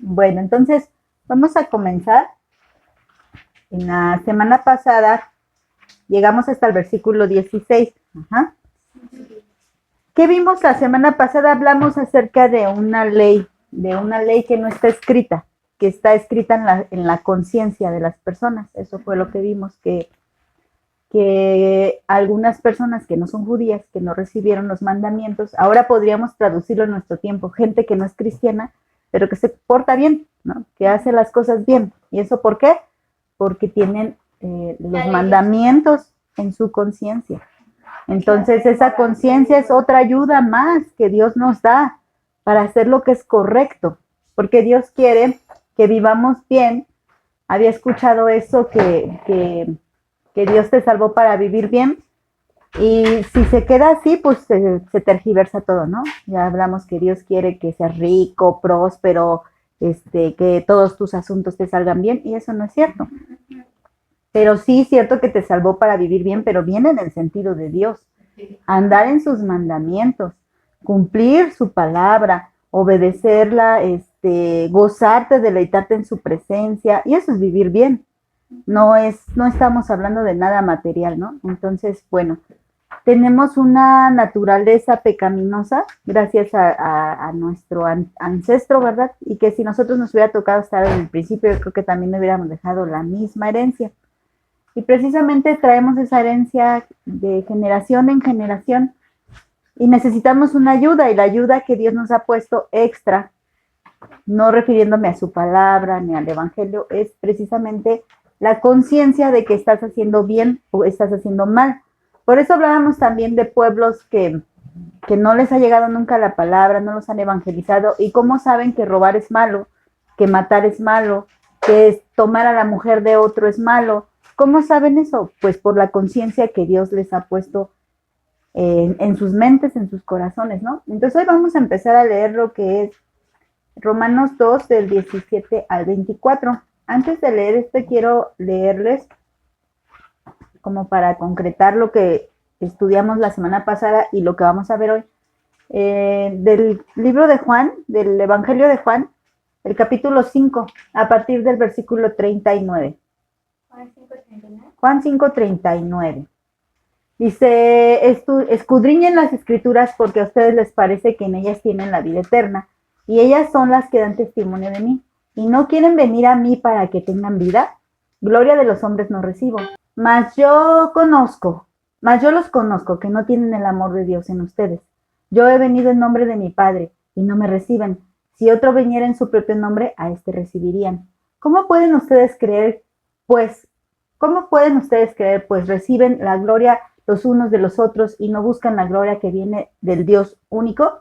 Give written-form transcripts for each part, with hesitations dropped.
Bueno, entonces vamos a comenzar. En la semana pasada llegamos hasta el versículo 16. Ajá. ¿Qué vimos la semana pasada? Hablamos acerca de una ley que no está escrita, que está escrita en la conciencia de las personas. Eso fue lo que vimos, que algunas personas que no son judías, que no recibieron los mandamientos, ahora podríamos traducirlo en nuestro tiempo, gente que no es cristiana, pero que se porta bien, ¿no? Que hace las cosas bien. ¿Y eso por qué? Porque tienen los mandamientos en su conciencia. Entonces esa conciencia es otra ayuda más que Dios nos da para hacer lo que es correcto, porque Dios quiere que vivamos bien. Había escuchado eso, que Dios te salvó para vivir bien, y si se queda así, pues se tergiversa todo, ¿no? Ya hablamos que Dios quiere que seas rico, próspero, que todos tus asuntos te salgan bien, y eso no es cierto. Pero sí es cierto que te salvó para vivir bien, pero bien en el sentido de Dios. Andar en sus mandamientos, cumplir su palabra, obedecerla, gozarte, deleitarte en su presencia, y eso es vivir bien. No estamos hablando de nada material, ¿no? Entonces, bueno, tenemos una naturaleza pecaminosa gracias a nuestro ancestro, ¿verdad? Y que si nosotros nos hubiera tocado estar en el principio, yo creo que también hubiéramos dejado la misma herencia. Y precisamente traemos esa herencia de generación en generación y necesitamos una ayuda, y la ayuda que Dios nos ha puesto extra, no refiriéndome a su palabra ni al evangelio, es precisamente la conciencia de que estás haciendo bien o estás haciendo mal. Por eso hablábamos también de pueblos que no les ha llegado nunca la palabra, no los han evangelizado, y cómo saben que robar es malo, que matar es malo, que tomar a la mujer de otro es malo. ¿Cómo saben eso? Pues por la conciencia que Dios les ha puesto en sus mentes, en sus corazones, ¿no? Entonces hoy vamos a empezar a leer lo que es Romanos 2, del 17 al 24. Antes de leer quiero leerles, como para concretar lo que estudiamos la semana pasada y lo que vamos a ver hoy, del libro de Juan, del Evangelio de Juan, el capítulo 5, a partir del versículo 39. Juan 5, 39. Dice, escudriñen las escrituras porque a ustedes les parece que en ellas tienen la vida eterna, y ellas son las que dan testimonio de mí, y no quieren venir a mí para que tengan vida. Gloria de los hombres no recibo, mas yo los conozco, que no tienen el amor de Dios en ustedes. Yo he venido en nombre de mi Padre, y no me reciben. Si otro viniera en su propio nombre, a este recibirían. ¿Cómo pueden ustedes creer, pues reciben la gloria los unos de los otros y no buscan la gloria que viene del Dios único?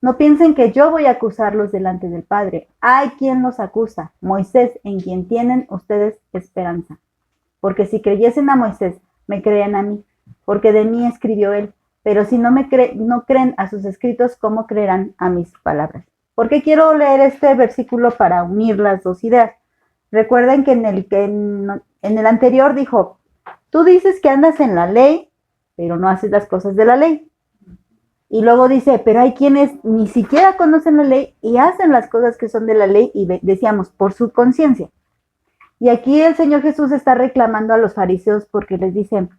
No piensen que yo voy a acusarlos delante del Padre. Hay quien los acusa, Moisés, en quien tienen ustedes esperanza. Porque si creyesen a Moisés, me creían a mí, porque de mí escribió él. Pero si no creen a sus escritos, ¿cómo creerán a mis palabras? ¿Por qué quiero leer este versículo? Para unir las dos ideas. Recuerden que en el anterior dijo, tú dices que andas en la ley, pero no haces las cosas de la ley. Y luego dice, pero hay quienes ni siquiera conocen la ley y hacen las cosas que son de la ley, y decíamos, por su conciencia. Y aquí el Señor Jesús está reclamando a los fariseos porque les dicen,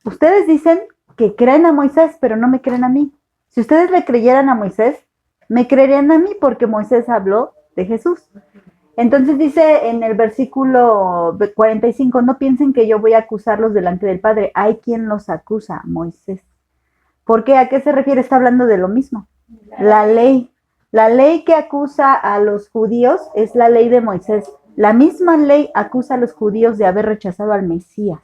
ustedes dicen que creen a Moisés, pero no me creen a mí. Si ustedes le creyeran a Moisés, me creerían a mí, porque Moisés habló de Jesús. Entonces dice en el versículo 45, no piensen que yo voy a acusarlos delante del Padre. Hay quien los acusa, Moisés. ¿Por qué? ¿A qué se refiere? Está hablando de lo mismo. La ley. La ley que acusa a los judíos es la ley de Moisés. La misma ley acusa a los judíos de haber rechazado al Mesías.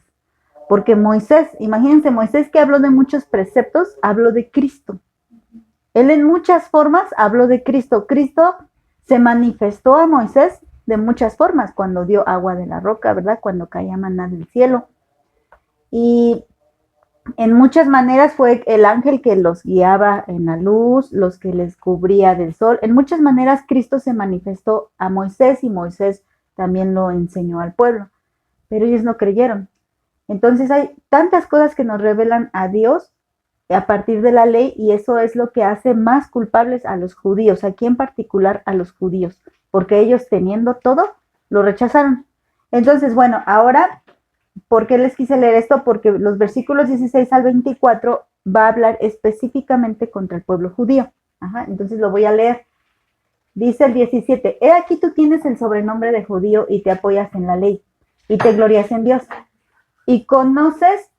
Porque Moisés, imagínense, Moisés, que habló de muchos preceptos, habló de Cristo. Él en muchas formas habló de Cristo. Cristo se manifestó a Moisés de muchas formas, cuando dio agua de la roca, ¿verdad? Cuando caía maná del cielo. Y en muchas maneras fue el ángel que los guiaba en la luz, los que les cubría del sol. En muchas maneras Cristo se manifestó a Moisés, y Moisés también lo enseñó al pueblo, pero ellos no creyeron. Entonces hay tantas cosas que nos revelan a Dios a partir de la ley, y eso es lo que hace más culpables a los judíos, aquí en particular a los judíos, porque ellos teniendo todo, lo rechazaron. Entonces, bueno, ahora, ¿por qué les quise leer esto? Porque los versículos 16 al 24 va a hablar específicamente contra el pueblo judío. Ajá, entonces lo voy a leer. Dice el 17, he aquí tú tienes el sobrenombre de judío y te apoyas en la ley y te glorias en Dios y conoces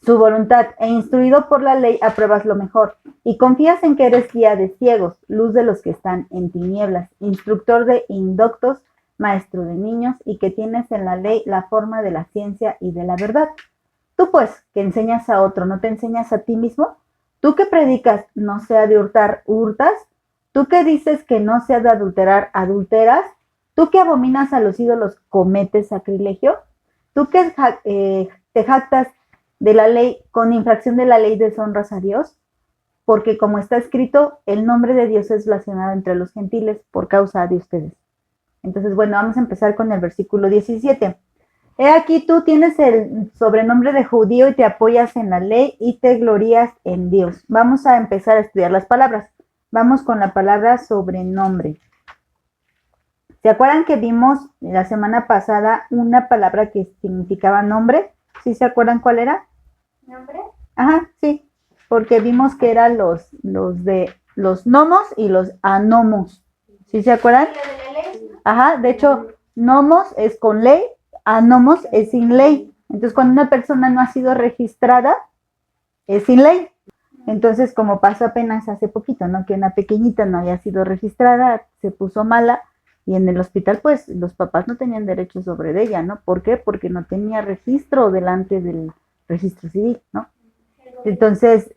su voluntad e instruido por la ley apruebas lo mejor y confías en que eres guía de ciegos, luz de los que están en tinieblas, instructor de indoctos, maestro de niños y que tienes en la ley la forma de la ciencia y de la verdad. Tú pues, que enseñas a otro, ¿no te enseñas a ti mismo? Tú que predicas no sea de hurtar, hurtas. Tú que dices que no sea de adulterar, adulteras. Tú que abominas a los ídolos, cometes sacrilegio. Tú que te jactas de la ley, con infracción de la ley deshonras a Dios, porque como está escrito, el nombre de Dios es blasfemado entre los gentiles por causa de ustedes. Entonces, bueno, vamos a empezar con el versículo 17. He aquí tú tienes el sobrenombre de judío y te apoyas en la ley y te glorías en Dios. Vamos a empezar a estudiar las palabras. Vamos con la palabra sobrenombre. ¿Se acuerdan que vimos la semana pasada una palabra que significaba nombre? ¿Sí se acuerdan cuál era? ¿Nombre? Ajá, sí, porque vimos que eran los nomos y los anomos. ¿Sí se acuerdan? ¿Y lo de la ley? Ajá, de hecho, nomos es con ley, anomos es sin ley. Entonces, cuando una persona no ha sido registrada, es sin ley. Entonces, como pasó apenas hace poquito, ¿no? Que una pequeñita no había sido registrada, se puso mala y en el hospital, pues, los papás no tenían derecho sobre ella, ¿no? ¿Por qué? Porque no tenía registro delante del registro civil, ¿no? Entonces,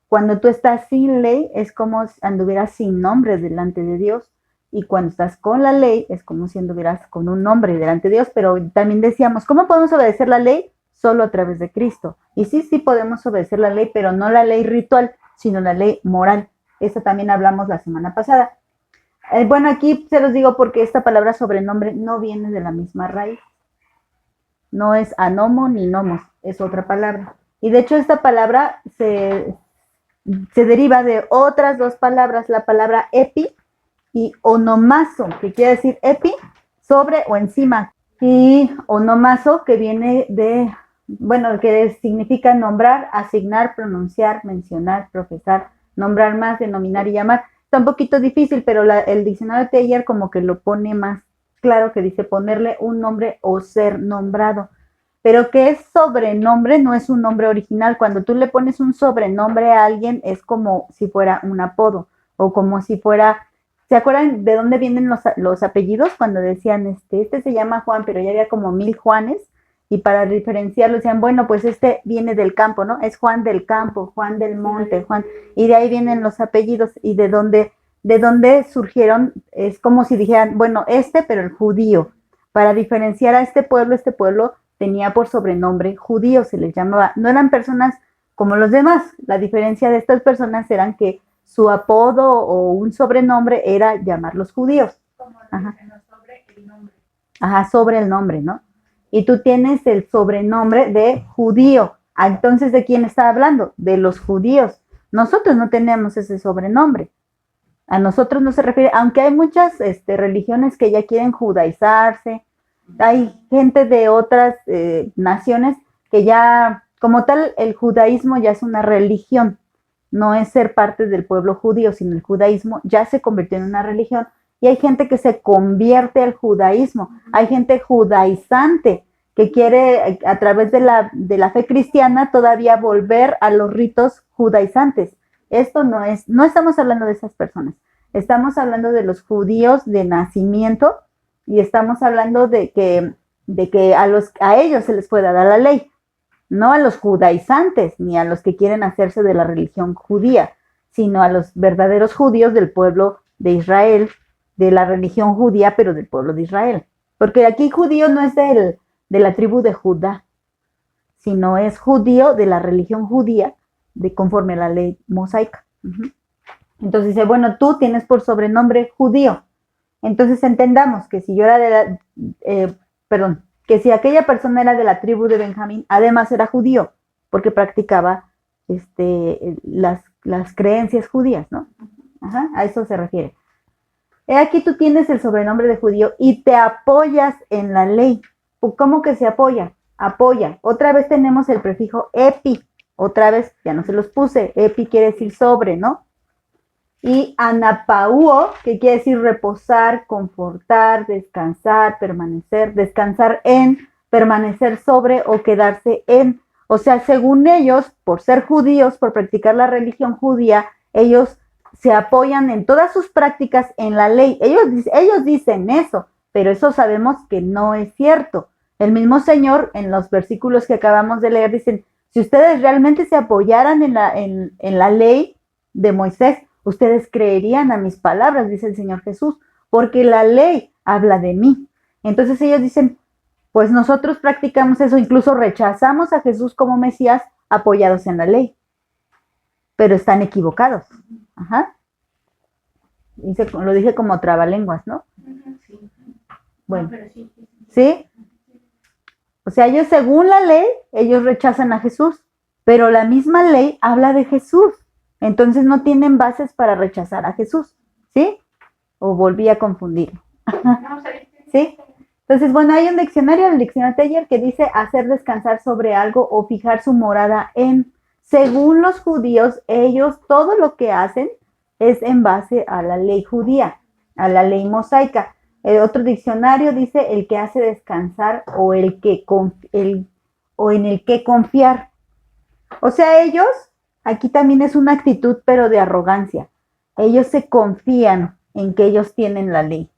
cuando tú estás sin ley, es como si anduvieras sin nombre delante de Dios. Y cuando estás con la ley, es como si anduvieras con un nombre delante de Dios. Pero también decíamos, ¿cómo podemos obedecer la ley? Solo a través de Cristo. Y sí podemos obedecer la ley, pero no la ley ritual, sino la ley moral. Eso también hablamos la semana pasada. Bueno, aquí se los digo porque esta palabra sobrenombre no viene de la misma raíz. No es anomo ni nomos, es otra palabra. Y de hecho esta palabra se deriva de otras dos palabras, la palabra epi y onomazo, que quiere decir epi, sobre o encima, y onomazo, que viene de, bueno, que significa nombrar, asignar, pronunciar, mencionar, profesar, nombrar más, denominar y llamar. Está un poquito difícil, pero el diccionario de Teilhard como que lo pone más claro, que dice ponerle un nombre o ser nombrado. Pero que es sobrenombre, no es un nombre original. Cuando tú le pones un sobrenombre a alguien, es como si fuera un apodo, o como si fuera, ¿se acuerdan de dónde vienen los apellidos? Cuando decían, este se llama Juan, pero ya había como 1000 Juanes, y para diferenciarlo decían, bueno, pues este viene del campo, ¿no? Es Juan del campo, Juan del monte, Juan, y de ahí vienen los apellidos, y de dónde surgieron, es como si dijeran, bueno, pero el judío, para diferenciar a este pueblo tenía por sobrenombre judío, se les llamaba, no eran personas como los demás, la diferencia de estas personas eran que su apodo o un sobrenombre era llamarlos judíos. Como sobre el nombre. Ajá, sobre el nombre, ¿no? Y tú tienes el sobrenombre de judío. Entonces, ¿de quién está hablando? De los judíos. Nosotros no tenemos ese sobrenombre. A nosotros no se refiere, aunque hay muchas religiones que ya quieren judaizarse, hay gente de otras naciones que ya, como tal, el judaísmo ya es una religión, no es ser parte del pueblo judío, sino el judaísmo ya se convirtió en una religión y hay gente que se convierte al judaísmo, hay gente judaizante que quiere a través de la fe cristiana todavía volver a los ritos judaizantes. Esto no estamos hablando de esas personas, estamos hablando de los judíos de nacimiento y estamos hablando de que a ellos se les pueda dar la ley, no a los judaizantes ni a los que quieren hacerse de la religión judía, sino a los verdaderos judíos del pueblo de Israel, de la religión judía, pero del pueblo de Israel. Porque aquí judío no es de la tribu de Judá, sino es judío de la religión judía, conforme a la ley mosaica. Entonces dice, bueno, tú tienes por sobrenombre judío. Entonces entendamos que si yo era que si aquella persona era de la tribu de Benjamín, además era judío, porque practicaba las creencias judías, ¿no? Ajá, a eso se refiere. He aquí tú tienes el sobrenombre de judío y te apoyas en la ley. ¿Cómo que se apoya? Apoya. Otra vez tenemos el prefijo epi. Otra vez, ya no se los puse. Epi quiere decir sobre, ¿no? Y anapauo, que quiere decir reposar, confortar, descansar, permanecer, descansar en, permanecer sobre o quedarse en. O sea, según ellos, por ser judíos, por practicar la religión judía, ellos se apoyan en todas sus prácticas en la ley. Ellos dicen eso, pero eso sabemos que no es cierto. El mismo Señor, en los versículos que acabamos de leer, dicen, si ustedes realmente se apoyaran en la ley de Moisés, ustedes creerían a mis palabras, dice el Señor Jesús, porque la ley habla de mí. Entonces ellos dicen, pues nosotros practicamos eso, incluso rechazamos a Jesús como Mesías apoyados en la ley, pero están equivocados. Ajá. Lo dije como trabalenguas, ¿no? Bueno, ¿sí? O sea, ellos según la ley, ellos rechazan a Jesús, pero la misma ley habla de Jesús. Entonces no tienen bases para rechazar a Jesús, ¿sí? O volví a confundir. ¿Sí? Entonces, bueno, hay un diccionario, el diccionario Teller, que dice hacer descansar sobre algo o fijar su morada en. Según los judíos, ellos todo lo que hacen es en base a la ley judía, a la ley mosaica. El otro diccionario dice el que hace descansar o en el que confiar. O sea, ellos, aquí también es una actitud, pero de arrogancia. Ellos se confían en que ellos tienen la ley.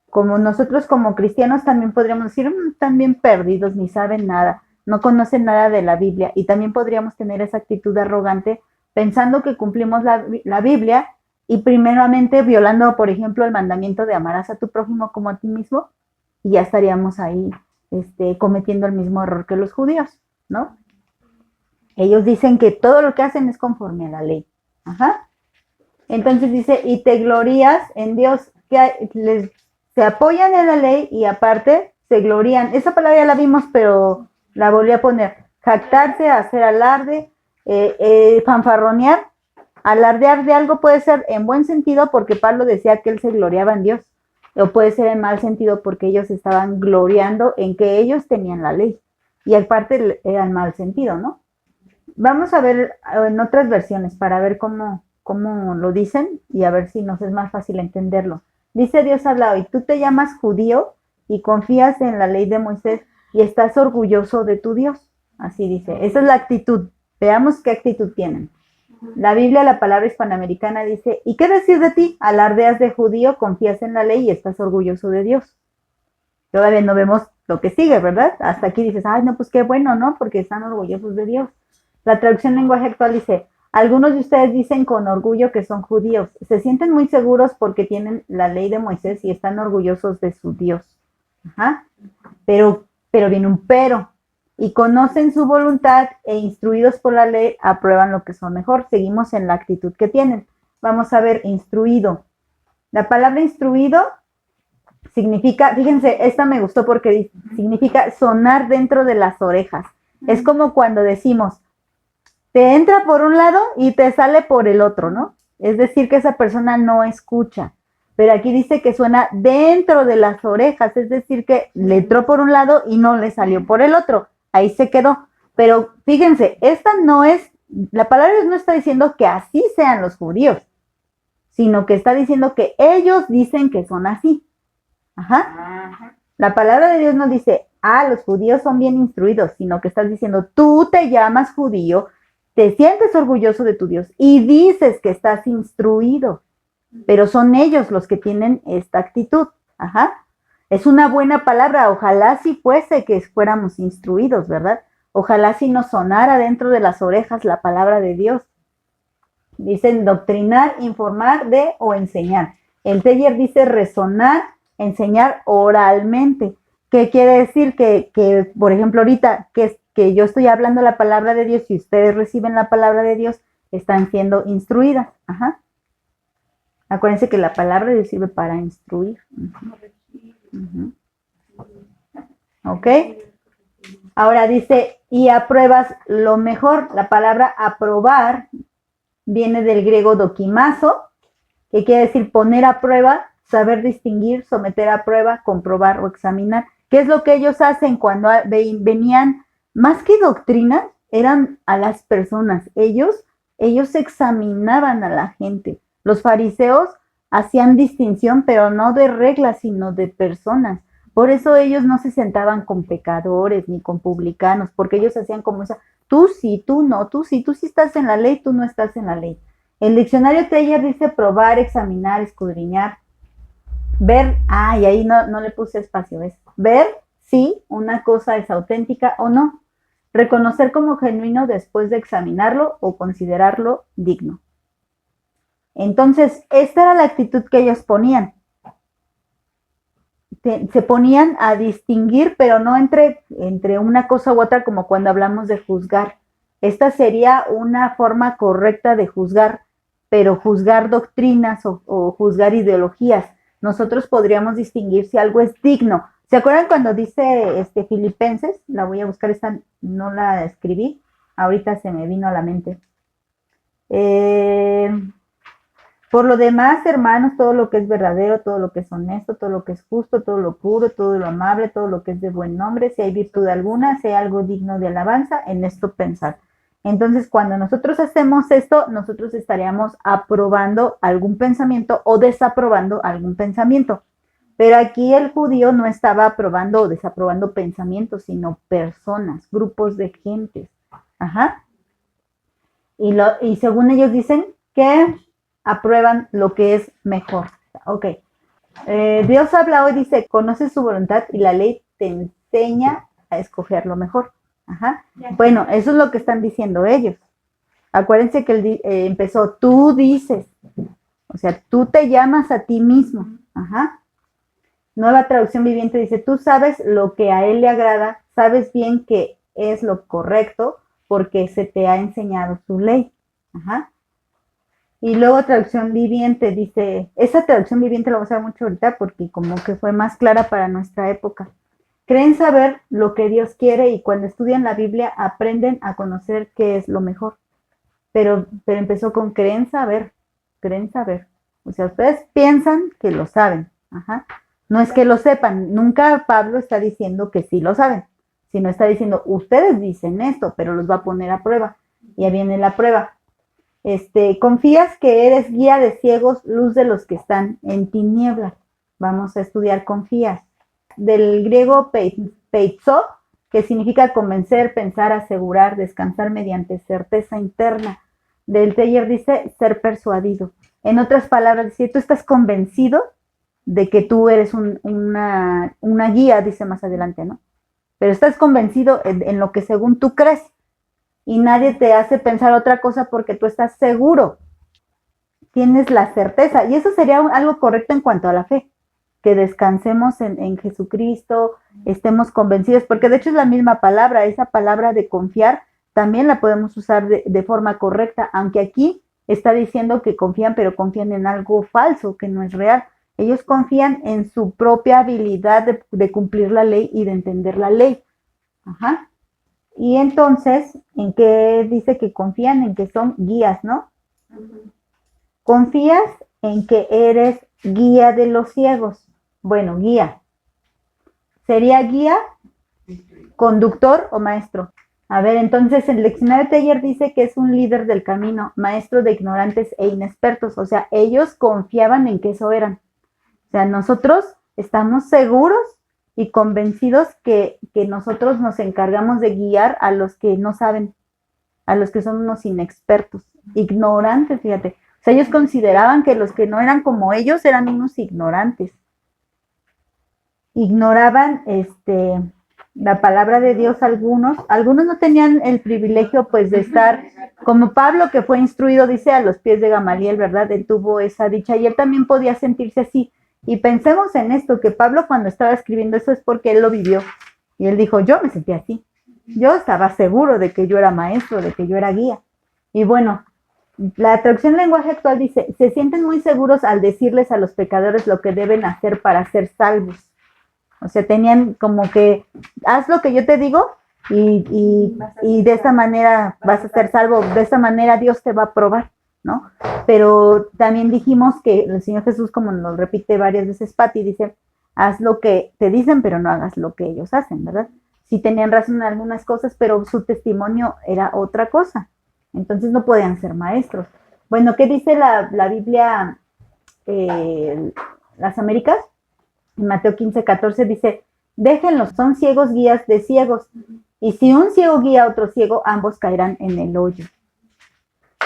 Como nosotros como cristianos también podríamos decir, están bien perdidos, ni saben nada, no conocen nada de la Biblia. Y también podríamos tener esa actitud arrogante pensando que cumplimos la Biblia y primeramente violando, por ejemplo, el mandamiento de amarás a tu prójimo como a ti mismo, y ya estaríamos ahí cometiendo el mismo error que los judíos, ¿no? Ellos dicen que todo lo que hacen es conforme a la ley. Ajá. Entonces dice, y te glorías en Dios, que se apoyan en la ley y aparte se glorían. Esa palabra ya la vimos, pero la volví a poner. Jactarse, hacer alarde, fanfarronear. Alardear de algo puede ser en buen sentido porque Pablo decía que él se gloriaba en Dios, o puede ser en mal sentido porque ellos estaban gloriando en que ellos tenían la ley, y aparte era en mal sentido, ¿no? Vamos a ver en otras versiones para ver cómo lo dicen y a ver si nos es más fácil entenderlo. Dice Dios habla hoy, tú te llamas judío y confías en la ley de Moisés y estás orgulloso de tu Dios. Así dice, esa es la actitud. Veamos qué actitud tienen. La Biblia, la palabra hispanoamericana dice, ¿y qué decir de ti? Alardeas de judío, confías en la ley y estás orgulloso de Dios. Todavía no vemos lo que sigue, ¿verdad? Hasta aquí dices, ay, no, pues qué bueno, ¿no? Porque están orgullosos de Dios. La traducción lenguaje actual dice, algunos de ustedes dicen con orgullo que son judíos. Se sienten muy seguros porque tienen la ley de Moisés y están orgullosos de su Dios. Ajá. Pero viene un pero. Y conocen su voluntad e instruidos por la ley aprueban lo que son mejor. Seguimos en la actitud que tienen. Vamos a ver, instruido. La palabra instruido significa, fíjense, esta me gustó porque significa sonar dentro de las orejas. Es como cuando decimos, te entra por un lado y te sale por el otro, ¿no? Es decir, que esa persona no escucha. Pero aquí dice que suena dentro de las orejas, es decir, que le entró por un lado y no le salió por el otro. Ahí se quedó. Pero fíjense, esta no es, la palabra no está diciendo que así sean los judíos, sino que está diciendo que ellos dicen que son así. Ajá. La palabra de Dios no dice, los judíos son bien instruidos, sino que estás diciendo, tú te llamas judío, te sientes orgulloso de tu Dios y dices que estás instruido, pero son ellos los que tienen esta actitud. Ajá. Es una buena palabra, ojalá si fuese que fuéramos instruidos, ¿verdad? Ojalá si nos sonara dentro de las orejas la palabra de Dios. Dicen doctrinar, informar de o enseñar. El Teller dice resonar, enseñar oralmente. ¿Qué quiere decir? Que por ejemplo, ahorita que yo estoy hablando la palabra de Dios y ustedes reciben la palabra de Dios, están siendo instruidas. Ajá. Acuérdense que la palabra de Dios sirve para instruir. ¿Ok? Ahora dice, y apruebas lo mejor. La palabra aprobar viene del griego dokimazo, que quiere decir poner a prueba, saber distinguir, someter a prueba, comprobar o examinar. ¿Qué es lo que ellos hacen cuando venían? Más que doctrinas, eran a las personas. Ellos examinaban a la gente. Los fariseos hacían distinción, pero no de reglas, sino de personas. Por eso ellos no se sentaban con pecadores ni con publicanos, porque ellos hacían como esa, tú sí, tú no, tú sí estás en la ley, tú no estás en la ley. El diccionario Teller dice probar, examinar, escudriñar, ver, y ahí no le puse espacio, es ver si una cosa es auténtica o no, reconocer como genuino después de examinarlo o considerarlo digno. Entonces, esta era la actitud que ellos ponían. Se ponían a distinguir, pero no entre una cosa u otra, como cuando hablamos de juzgar. Esta sería una forma correcta de juzgar, pero juzgar doctrinas o juzgar ideologías. Nosotros podríamos distinguir si algo es digno. ¿Se acuerdan cuando dice Filipenses? La voy a buscar, esta no la escribí, ahorita se me vino a la mente. Por lo demás, hermanos, todo lo que es verdadero, todo lo que es honesto, todo lo que es justo, todo lo puro, todo lo amable, todo lo que es de buen nombre, si hay virtud alguna, si hay algo digno de alabanza, en esto pensar. Entonces, cuando nosotros hacemos esto, nosotros estaríamos aprobando algún pensamiento o desaprobando algún pensamiento. Pero aquí el judío no estaba aprobando o desaprobando pensamientos, sino personas, grupos de gentes. Ajá. Y según ellos dicen que aprueban lo que es mejor. Ok. Dios habla hoy, dice, conoce su voluntad y la ley te enseña a escoger lo mejor. Ajá. Bueno, eso es lo que están diciendo ellos. Acuérdense que él empezó, tú dices, o sea, tú te llamas a ti mismo. Ajá. Nueva Traducción Viviente dice, tú sabes lo que a él le agrada, sabes bien que es lo correcto porque se te ha enseñado su ley. Ajá. Y luego Traducción Viviente dice, esa Traducción Viviente la vamos a ver mucho ahorita porque como que fue más clara para nuestra época. Creen saber lo que Dios quiere y cuando estudian la Biblia aprenden a conocer qué es lo mejor. Pero empezó con creen saber. O sea, ustedes piensan que lo saben. Ajá. No es que lo sepan. Nunca Pablo está diciendo que sí lo saben, sino está diciendo, ustedes dicen esto, pero los va a poner a prueba. Ya viene la prueba. Confías que eres guía de ciegos, luz de los que están en tinieblas. Vamos a estudiar confías. Del griego peizo, que significa convencer, pensar, asegurar, descansar mediante certeza interna. Del Teller dice ser persuadido. En otras palabras, dice, tú estás convencido de que tú eres una guía, dice más adelante, ¿no? Pero estás convencido en lo que según tú crees. Y nadie te hace pensar otra cosa porque tú estás seguro, tienes la certeza, y eso sería algo correcto en cuanto a la fe, que descansemos en Jesucristo, estemos convencidos, porque de hecho es la misma palabra, esa palabra de confiar también la podemos usar de forma correcta, aunque aquí está diciendo que confían, pero confían en algo falso, que no es real. Ellos confían en su propia habilidad de cumplir la ley y de entender la ley. Ajá. Y entonces, ¿en qué dice que confían? En que son guías, ¿no? Confías en que eres guía de los ciegos. Bueno, guía. ¿Sería guía, conductor o maestro? A ver, entonces el diccionario Teller dice que es un líder del camino, maestro de ignorantes e inexpertos. O sea, ellos confiaban en que eso eran. O sea, nosotros estamos seguros y convencidos que nosotros nos encargamos de guiar a los que no saben, a los que son unos inexpertos, ignorantes, fíjate. O sea, ellos consideraban que los que no eran como ellos eran unos ignorantes. Ignoraban la palabra de Dios algunos no tenían el privilegio pues de estar, como Pablo que fue instruido, dice, a los pies de Gamaliel, ¿verdad? Él tuvo esa dicha y él también podía sentirse así. Y pensemos en esto, que Pablo cuando estaba escribiendo eso es porque él lo vivió. Y él dijo, yo me sentí así. Yo estaba seguro de que yo era maestro, de que yo era guía. Y bueno, la traducción lenguaje actual dice, se sienten muy seguros al decirles a los pecadores lo que deben hacer para ser salvos. O sea, tenían como que, haz lo que yo te digo y de esta manera vas a ser salvo, de esta manera Dios te va a probar. ¿no? Pero también dijimos que el Señor Jesús, como nos repite varias veces Pati, dice, haz lo que te dicen, pero no hagas lo que ellos hacen, ¿verdad? Sí tenían razón en algunas cosas, pero su testimonio era otra cosa. Entonces no podían ser maestros. Bueno, ¿qué dice la Biblia, las Américas? En Mateo 15:14 dice, déjenlos, son ciegos guías de ciegos. Y si un ciego guía a otro ciego, ambos caerán en el hoyo.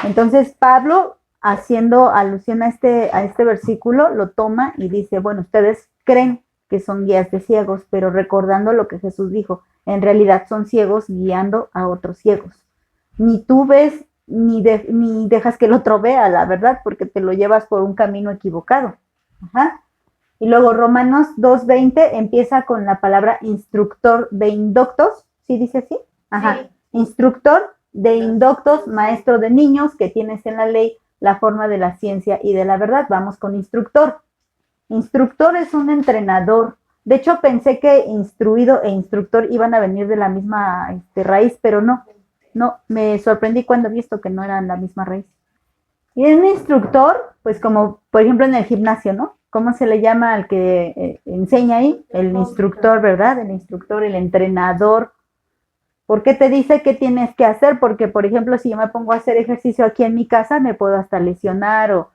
Entonces Pablo, haciendo alusión a este versículo, lo toma y dice, bueno, ustedes creen que son guías de ciegos, pero recordando lo que Jesús dijo, en realidad son ciegos guiando a otros ciegos. Ni tú ves, ni dejas que el otro vea, la verdad, porque te lo llevas por un camino equivocado. Ajá. Y luego Romanos 2:20 empieza con la palabra instructor de indoctos, ¿sí dice así? Ajá. Sí. Instructor de indoctos, maestro de niños, que tienes en la ley la forma de la ciencia y de la verdad. Vamos con instructor. Instructor es un entrenador. De hecho, pensé que instruido e instructor iban a venir de la misma raíz, pero no. No, me sorprendí cuando vi esto que no eran la misma raíz. Y un instructor, pues como por ejemplo en el gimnasio, ¿no? ¿Cómo se le llama al que enseña ahí? El instructor, ¿verdad? El instructor, el entrenador. ¿Por qué te dice qué tienes que hacer? Porque, por ejemplo, si yo me pongo a hacer ejercicio aquí en mi casa, me puedo hasta lesionar o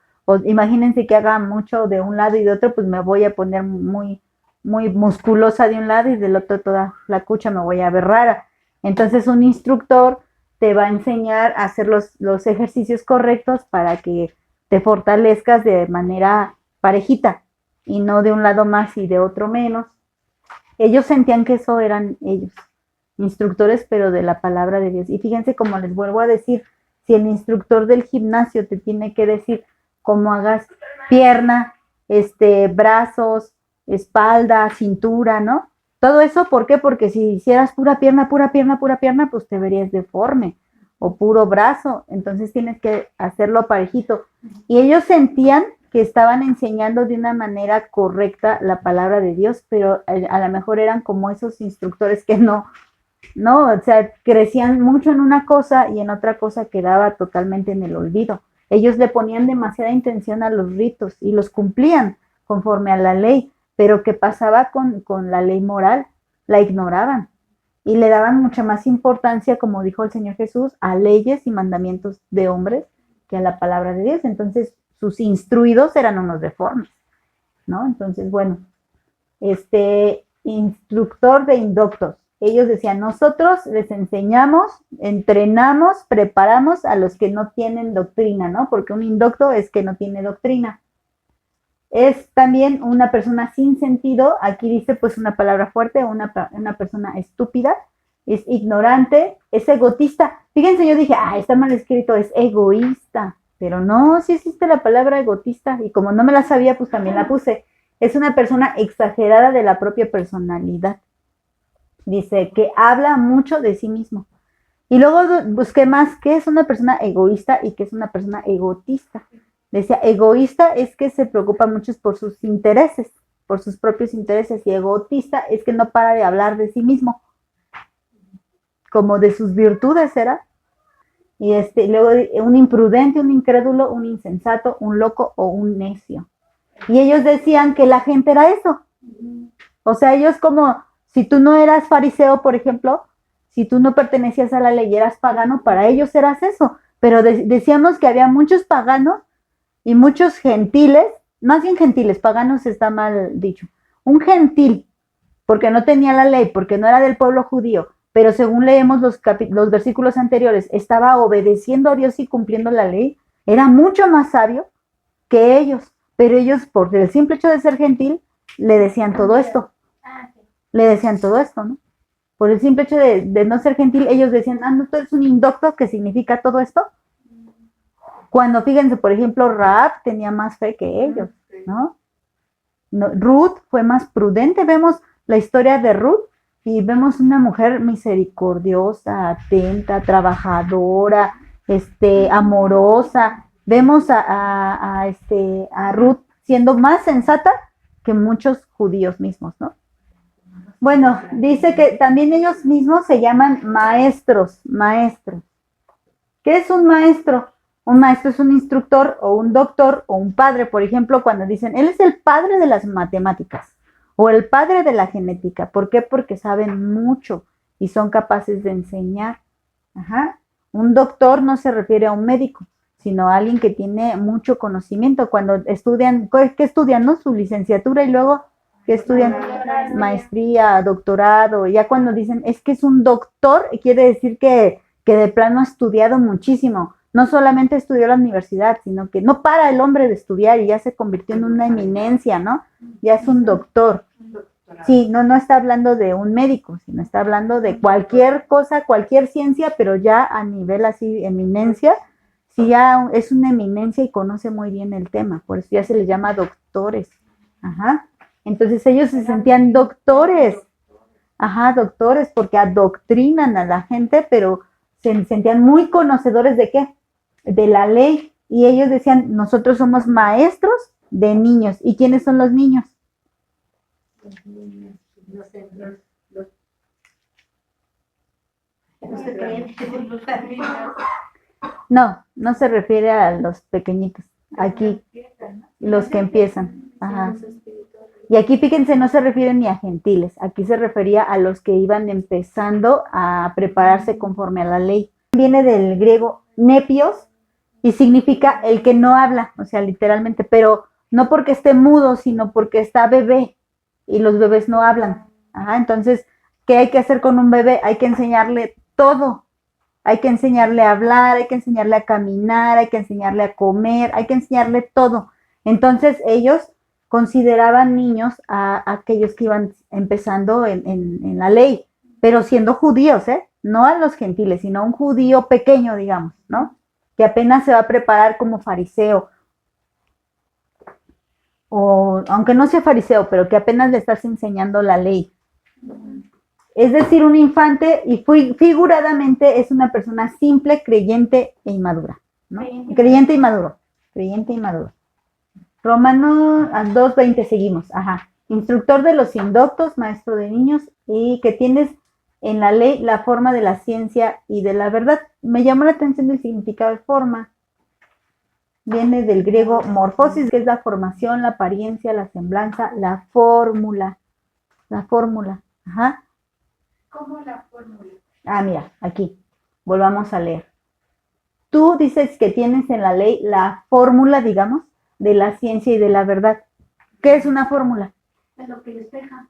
imagínense que haga mucho de un lado y de otro, pues me voy a poner muy, muy musculosa de un lado y del otro toda la cucha me voy a ver rara. Entonces un instructor te va a enseñar a hacer los ejercicios correctos para que te fortalezcas de manera parejita y no de un lado más y de otro menos. Ellos sentían que eso eran ellos, instructores, pero de la palabra de Dios. Y fíjense, como les vuelvo a decir, si el instructor del gimnasio te tiene que decir cómo hagas pierna, brazos, espalda, cintura, ¿no? Todo eso, ¿por qué? Porque si hicieras pura pierna, pues te verías deforme, o puro brazo, entonces tienes que hacerlo parejito. Y ellos sentían que estaban enseñando de una manera correcta la palabra de Dios, pero a lo mejor eran como esos instructores que no, o sea, crecían mucho en una cosa y en otra cosa quedaba totalmente en el olvido. Ellos le ponían demasiada intención a los ritos y los cumplían conforme a la ley, pero ¿qué pasaba con la ley moral? La ignoraban y le daban mucha más importancia, como dijo el Señor Jesús, a leyes y mandamientos de hombres que a la palabra de Dios. Entonces, sus instruidos eran unos deformes, ¿no? Entonces, bueno, instructor de indoctos. Ellos decían, nosotros les enseñamos, entrenamos, preparamos a los que no tienen doctrina, ¿no? Porque un indocto es que no tiene doctrina. Es también una persona sin sentido, aquí dice pues una palabra fuerte, una persona estúpida, es ignorante, es egotista. Fíjense, yo dije, está mal escrito, es egoísta, pero no, sí existe la palabra egotista y como no me la sabía, pues también la puse. Es una persona exagerada de la propia personalidad. Dice que habla mucho de sí mismo. Y luego busqué más qué es una persona egoísta y qué es una persona egotista. Decía, egoísta es que se preocupa mucho por sus intereses, por sus propios intereses, y egotista es que no para de hablar de sí mismo, como de sus virtudes, ¿será? Y luego un imprudente, un incrédulo, un insensato, un loco o un necio. Y ellos decían que la gente era eso. O sea, ellos como, si tú no eras fariseo, por ejemplo, si tú no pertenecías a la ley y eras pagano, para ellos eras eso. Pero decíamos que había muchos paganos y muchos gentiles, más bien gentiles, paganos está mal dicho. Un gentil, porque no tenía la ley, porque no era del pueblo judío, pero según leemos los versículos anteriores, estaba obedeciendo a Dios y cumpliendo la ley, era mucho más sabio que ellos. Pero ellos, por el simple hecho de ser gentil, le decían todo esto. Le decían todo esto, ¿no? Por el simple hecho de no ser gentil, ellos decían, no, tú eres un indocto, ¿qué significa todo esto? Cuando, fíjense, por ejemplo, Rahab tenía más fe que ellos, ¿no? Ruth fue más prudente. Vemos la historia de Ruth y vemos una mujer misericordiosa, atenta, trabajadora, amorosa. Vemos a Ruth siendo más sensata que muchos judíos mismos, ¿no? Bueno, dice que también ellos mismos se llaman maestros. ¿Qué es un maestro? Un maestro es un instructor o un doctor o un padre, por ejemplo, cuando dicen, él es el padre de las matemáticas o el padre de la genética. ¿Por qué? Porque saben mucho y son capaces de enseñar. Ajá. Un doctor no se refiere a un médico, sino a alguien que tiene mucho conocimiento. Cuando estudian, ¿qué estudian? ¿No? Su licenciatura y luego, ¿qué estudian? Maestría, doctorado. Ya cuando dicen, es que es un doctor, quiere decir que de plano ha estudiado muchísimo. No solamente estudió en la universidad, sino que no para el hombre de estudiar y ya se convirtió en una eminencia, ¿no? Ya es un doctor. Sí, no está hablando de un médico, sino está hablando de cualquier cosa, cualquier ciencia, pero ya a nivel así, eminencia, sí ya es una eminencia y conoce muy bien el tema, por eso ya se les llama doctores. Ajá. Entonces ellos se sentían doctores. Ajá, doctores, porque adoctrinan a la gente, pero se sentían muy conocedores de qué, de la ley, y ellos decían, nosotros somos maestros de niños. ¿Y quiénes son los niños? No se refiere a los pequeñitos, aquí, los que empiezan. Ajá. Y aquí, fíjense, no se refiere ni a gentiles, aquí se refería a los que iban empezando a prepararse conforme a la ley. Viene del griego nepios y significa el que no habla, o sea, literalmente, pero no porque esté mudo, sino porque está bebé y los bebés no hablan. Ajá, entonces, ¿qué hay que hacer con un bebé? Hay que enseñarle todo. Hay que enseñarle a hablar, hay que enseñarle a caminar, hay que enseñarle a comer, hay que enseñarle todo. Entonces, ellos consideraban niños a aquellos que iban empezando en la ley, pero siendo judíos, ¿eh? No a los gentiles, sino a un judío pequeño, digamos, ¿no? Que apenas se va a preparar como fariseo, o aunque no sea fariseo, pero que apenas le estás enseñando la ley. Es decir, un infante, y figuradamente es una persona simple, creyente e inmadura, ¿no? Creyente y maduro, creyente y maduro. Romanos 2:20 seguimos. Ajá. Instructor de los indoctos, maestro de niños, y que tienes en la ley la forma de la ciencia y de la verdad. Me llamó la atención el significado de forma. Viene del griego morfosis, que es la formación, la apariencia, la semblanza, la fórmula. La fórmula. Ajá. ¿Cómo la fórmula? Ah, mira, aquí. Volvamos a leer. Tú dices que tienes en la ley la fórmula, digamos, de la ciencia y de la verdad. ¿Qué es una fórmula? Es lo que les deja.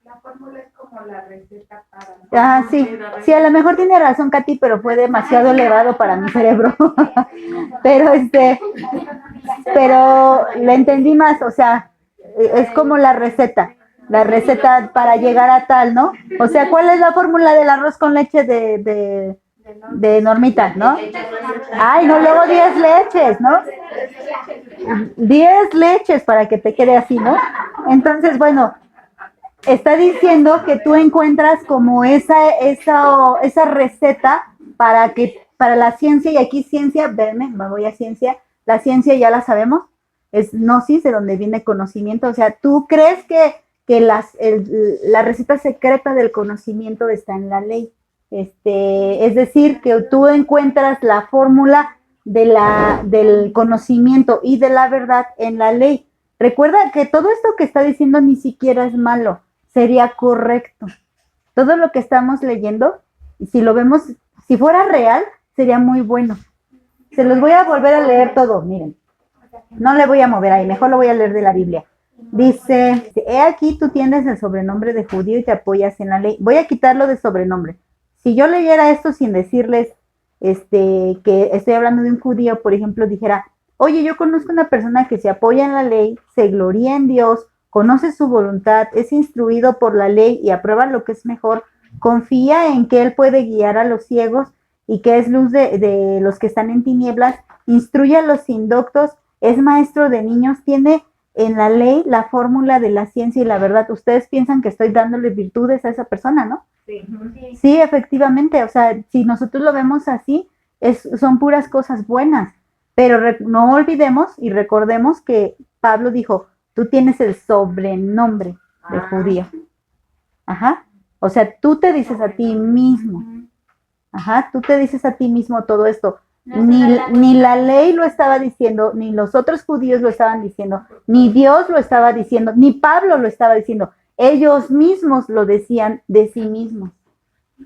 La fórmula es como la receta para... Ah, sí. Sí, a lo mejor tiene razón, Katy, pero fue demasiado elevado para mi cerebro. Pero le entendí más, o sea, es como la receta para llegar a tal, ¿no? O sea, ¿cuál es la fórmula del arroz con leche de Normita, no? Ay, no, luego 10 leches, ¿no? 10 leches para que te quede así, ¿no? Entonces, bueno, está diciendo que tú encuentras como esa receta para la ciencia, y aquí ciencia, verme, me voy a ciencia, la ciencia ya la sabemos, es gnosis, de donde viene conocimiento, o sea, tú crees que la receta secreta del conocimiento está en la ley. Es decir, que tú encuentras la fórmula del conocimiento y de la verdad en la ley. Recuerda que todo esto que está diciendo ni siquiera es malo, sería correcto. Todo lo que estamos leyendo, si lo vemos, si fuera real, sería muy bueno. Se los voy a volver a leer todo, miren. No le voy a mover ahí, mejor lo voy a leer de la Biblia. Dice, he aquí tú tienes el sobrenombre de judío y te apoyas en la ley. Voy a quitarlo de sobrenombre. Si yo leyera esto sin decirles que estoy hablando de un judío, por ejemplo, dijera, oye, yo conozco una persona que se apoya en la ley, se gloría en Dios, conoce su voluntad, es instruido por la ley y aprueba lo que es mejor, confía en que Él puede guiar a los ciegos y que es luz de los que están en tinieblas, instruye a los indoctos, es maestro de niños, tiene en la ley la fórmula de la ciencia y la verdad. Ustedes piensan que estoy dándole virtudes a esa persona, ¿no? Sí, efectivamente, o sea, si nosotros lo vemos así, son puras cosas buenas, pero no olvidemos y recordemos que Pablo dijo, tú tienes el sobrenombre de judío. Ajá, o sea, tú te dices a ti mismo. Ajá, tú te dices a ti mismo todo esto. Ni la ley lo estaba diciendo, ni los otros judíos lo estaban diciendo, ni Dios lo estaba diciendo, ni Pablo lo estaba diciendo. Ellos mismos lo decían de sí mismos.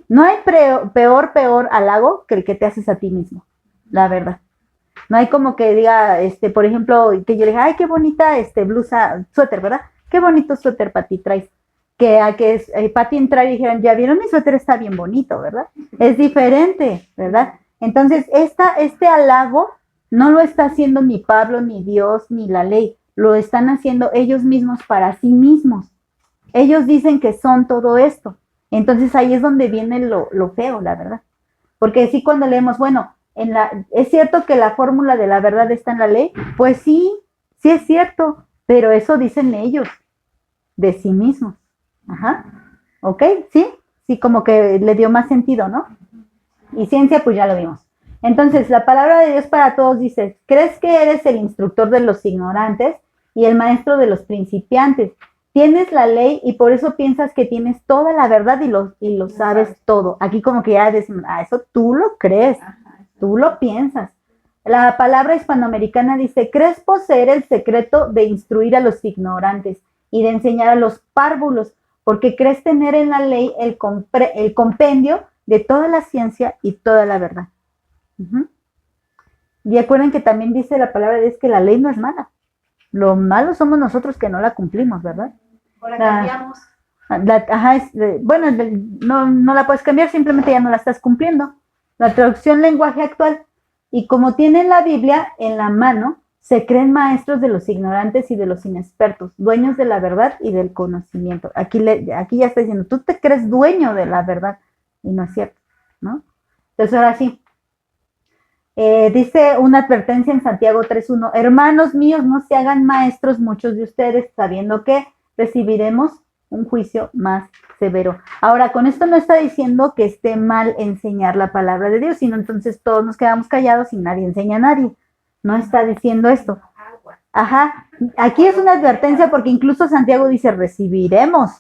No hay peor halago que el que te haces a ti mismo, la verdad. No hay como que diga, por ejemplo, que yo le diga, ay, qué bonita blusa, suéter, ¿verdad? Qué bonito suéter, Pati, traes. Que a que Pati entrara y dijeran, ya vieron, mi suéter está bien bonito, ¿verdad? Es diferente, ¿verdad? Entonces, este halago no lo está haciendo ni Pablo, ni Dios, ni la ley. Lo están haciendo ellos mismos para sí mismos. Ellos dicen que son todo esto. Entonces, ahí es donde viene lo feo, la verdad. Porque sí, cuando leemos, bueno, ¿es cierto que la fórmula de la verdad está en la ley? Pues sí es cierto, pero eso dicen ellos, de sí mismos. Ajá, ¿ok? Sí, como que le dio más sentido, ¿no? Y ciencia, pues ya lo vimos. Entonces, la palabra de Dios para todos dice, ¿crees que eres el instructor de los ignorantes y el maestro de los principiantes? Tienes la ley y por eso piensas que tienes toda la verdad y lo sabes todo. Aquí como que ya decimos, eso tú lo crees, tú lo piensas. La palabra hispanoamericana dice, ¿crees poseer el secreto de instruir a los ignorantes y de enseñar a los párvulos? Porque crees tener en la ley el compendio de toda la ciencia y toda la verdad. Y acuerden que también dice la palabra de Dios que la ley no es mala. Lo malo somos nosotros que no la cumplimos, ¿verdad? O la cambiamos. Bueno, no la puedes cambiar, simplemente ya no la estás cumpliendo. La traducción lenguaje actual. Y como tienen la Biblia en la mano, se creen maestros de los ignorantes y de los inexpertos, dueños de la verdad y del conocimiento. Aquí ya está diciendo, tú te crees dueño de la verdad y no es cierto, ¿no? Entonces ahora sí, dice una advertencia en Santiago 3:1, hermanos míos, no se hagan maestros muchos de ustedes, sabiendo que recibiremos un juicio más severo. Ahora, con esto no está diciendo que esté mal enseñar la palabra de Dios, sino entonces todos nos quedamos callados y nadie enseña a nadie. No está diciendo esto. Ajá, aquí es una advertencia porque incluso Santiago dice, recibiremos.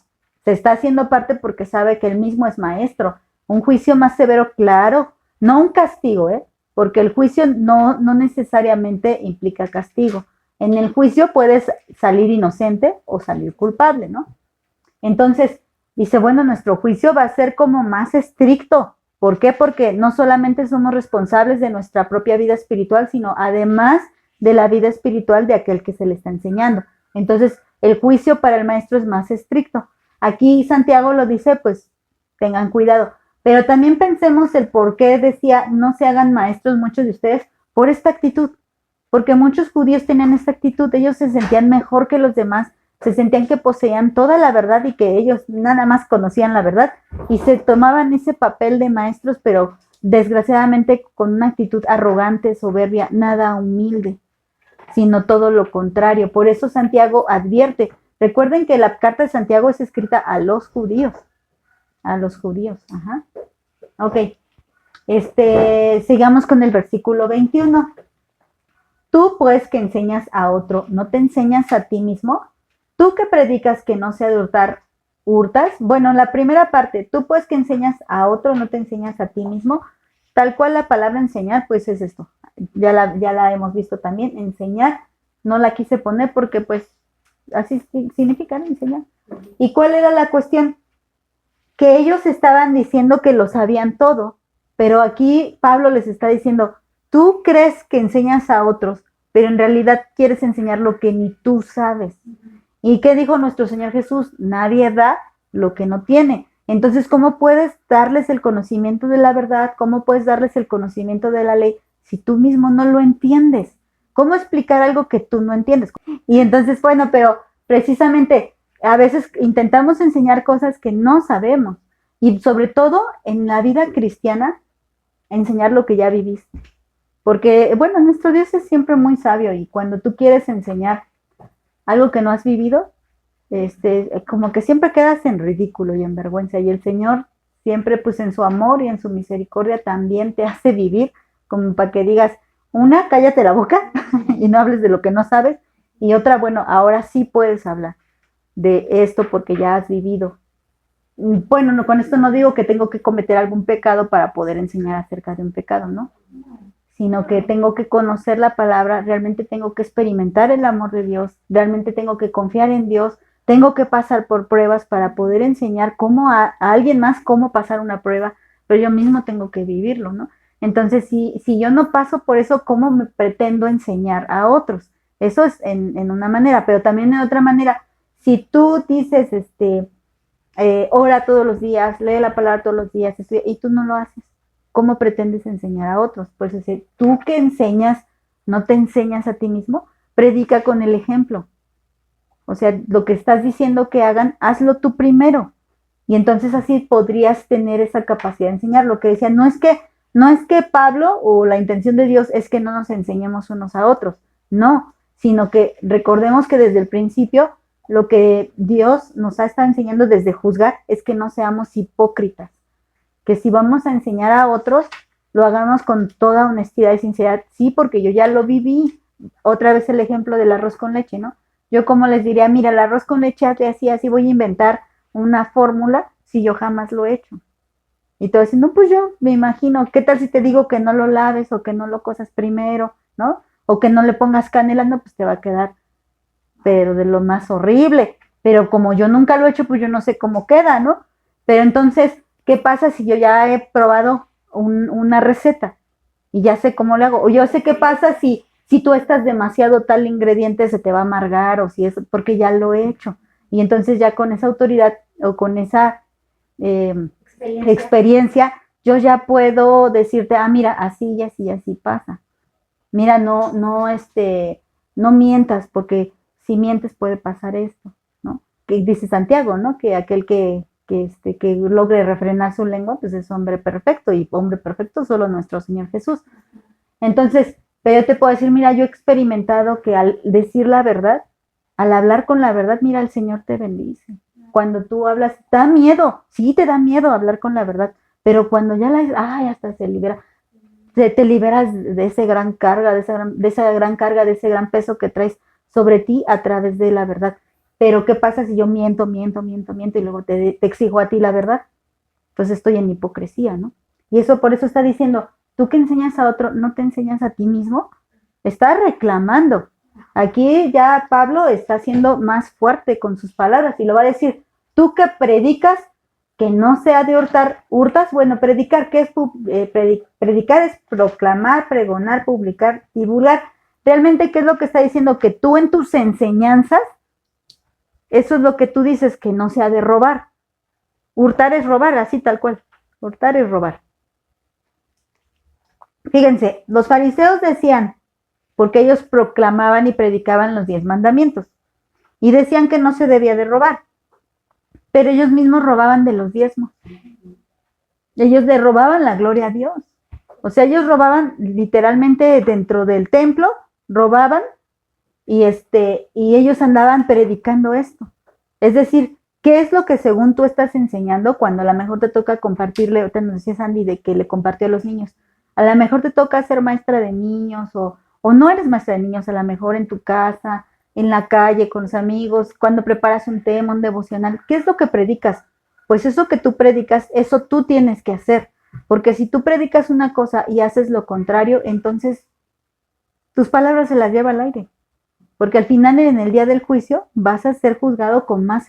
Se está haciendo parte porque sabe que él mismo es maestro. Un juicio más severo, claro, no un castigo, porque el juicio no necesariamente implica castigo. En el juicio puedes salir inocente o salir culpable, ¿no? Entonces, dice, bueno, nuestro juicio va a ser como más estricto. ¿Por qué? Porque no solamente somos responsables de nuestra propia vida espiritual, sino además de la vida espiritual de aquel que se le está enseñando. Entonces, el juicio para el maestro es más estricto. Aquí Santiago lo dice, pues tengan cuidado. Pero también pensemos el por qué decía, no se hagan maestros muchos de ustedes por esta actitud. Porque muchos judíos tenían esta actitud, ellos se sentían mejor que los demás, se sentían que poseían toda la verdad y que ellos nada más conocían la verdad y se tomaban ese papel de maestros, pero desgraciadamente con una actitud arrogante, soberbia, nada humilde, sino todo lo contrario. Por eso Santiago advierte. Recuerden que la carta de Santiago es escrita a los judíos. A los judíos, ajá. Ok. Sigamos con el versículo 21. Tú, pues, que enseñas a otro, ¿no te enseñas a ti mismo? Tú que predicas que no se ha de hurtar, ¿hurtas? Bueno, la primera parte, tú, pues, que enseñas a otro, ¿no te enseñas a ti mismo? Tal cual la palabra enseñar, pues, es esto. Ya la hemos visto también, enseñar. No la quise poner porque, pues, así significa enseñar. ¿Y cuál era la cuestión? Que ellos estaban diciendo que lo sabían todo, pero aquí Pablo les está diciendo, tú crees que enseñas a otros, pero en realidad quieres enseñar lo que ni tú sabes. ¿Y qué dijo nuestro Señor Jesús? Nadie da lo que no tiene. Entonces, ¿cómo puedes darles el conocimiento de la verdad? ¿Cómo puedes darles el conocimiento de la ley si tú mismo no lo entiendes? ¿Cómo explicar algo que tú no entiendes? Y entonces, bueno, pero precisamente a veces intentamos enseñar cosas que no sabemos. Y sobre todo en la vida cristiana, enseñar lo que ya viviste. Porque, bueno, nuestro Dios es siempre muy sabio y cuando tú quieres enseñar algo que no has vivido, como que siempre quedas en ridículo y en vergüenza. Y el Señor siempre, pues en su amor y en su misericordia también te hace vivir como para que digas, una, cállate la boca y no hables de lo que no sabes. Y otra, bueno, ahora sí puedes hablar de esto porque ya has vivido. Bueno, no, con esto no digo que tengo que cometer algún pecado para poder enseñar acerca de un pecado, ¿no? sino que tengo que conocer la palabra, realmente tengo que experimentar el amor de Dios, realmente tengo que confiar en Dios, tengo que pasar por pruebas para poder enseñar cómo a alguien más cómo pasar una prueba, pero yo mismo tengo que vivirlo, ¿no? Entonces, si yo no paso por eso, ¿cómo me pretendo enseñar a otros? Eso es en una manera, pero también en otra manera, si tú dices, ora todos los días, lee la palabra todos los días, y tú no lo haces, ¿cómo pretendes enseñar a otros? Pues tú que enseñas, no te enseñas a ti mismo, predica con el ejemplo. O sea, lo que estás diciendo que hagan, hazlo tú primero. Y entonces así podrías tener esa capacidad de enseñar. Lo que decía, no es que Pablo o la intención de Dios es que no nos enseñemos unos a otros, no, sino que recordemos que desde el principio lo que Dios nos ha estado enseñando desde juzgar es que no seamos hipócritas, que si vamos a enseñar a otros, lo hagamos con toda honestidad y sinceridad. Sí, porque yo ya lo viví. Otra vez el ejemplo del arroz con leche, ¿no? Yo como les diría, mira, el arroz con leche hace así, así voy a inventar una fórmula si yo jamás lo he hecho. Y todo así, no, pues yo me imagino, ¿qué tal si te digo que no lo laves o que no lo cozas primero, ¿no? O que no le pongas canela, no, pues te va a quedar, pero de lo más horrible. Pero como yo nunca lo he hecho, pues yo no sé cómo queda, ¿no? Pero entonces, ¿qué pasa si yo ya he probado una receta y ya sé cómo le hago? O yo sé qué pasa si tú estás demasiado tal ingrediente, se te va a amargar, o si es porque ya lo he hecho. Y entonces ya con esa autoridad o con esa experiencia, yo ya puedo decirte, mira, así y así y así pasa. Mira, no mientas, porque si mientes puede pasar esto, ¿no? Que dice Santiago, ¿no? Que aquel que logre refrenar su lengua, pues es hombre perfecto, y hombre perfecto solo nuestro Señor Jesús. Entonces, pero yo te puedo decir, mira, yo he experimentado que al decir la verdad, al hablar con la verdad, mira, el Señor te bendice. Cuando tú hablas, da miedo, sí te da miedo hablar con la verdad, pero cuando ya hasta se libera, te liberas de esa gran carga, de esa gran carga, de ese gran peso que traes sobre ti a través de la verdad. Pero ¿qué pasa si yo miento y luego te exijo a ti la verdad? Pues estoy en hipocresía, ¿no? Y eso por eso está diciendo, tú que enseñas a otro, ¿no te enseñas a ti mismo? Está reclamando. Aquí ya Pablo está siendo más fuerte con sus palabras y lo va a decir, tú que predicas, que no sea de hurtas, bueno, predicar, ¿qué es predicar? Es proclamar, pregonar, publicar, divulgar. Realmente, ¿qué es lo que está diciendo? Que tú en tus enseñanzas, eso es lo que tú dices, que no sea de robar. Hurtar es robar, así tal cual. Hurtar es robar. Fíjense, los fariseos decían, porque ellos proclamaban y predicaban los 10 mandamientos, y decían que no se debía de robar, pero ellos mismos robaban de los diezmos. Ellos le robaban la gloria a Dios. O sea, ellos robaban literalmente dentro del templo, robaban, y ellos andaban predicando esto. Es decir, ¿qué es lo que según tú estás enseñando cuando a lo mejor te toca compartirle? Ahorita nos decía Sandy de que le compartió a los niños. A lo mejor te toca ser maestra de niños o no eres maestra de niños, a lo mejor en tu casa, en la calle, con los amigos, cuando preparas un tema, un devocional. ¿Qué es lo que predicas? Pues eso que tú predicas, eso tú tienes que hacer. Porque si tú predicas una cosa y haces lo contrario, entonces tus palabras se las lleva al aire. Porque al final, en el día del juicio, vas a ser juzgado con más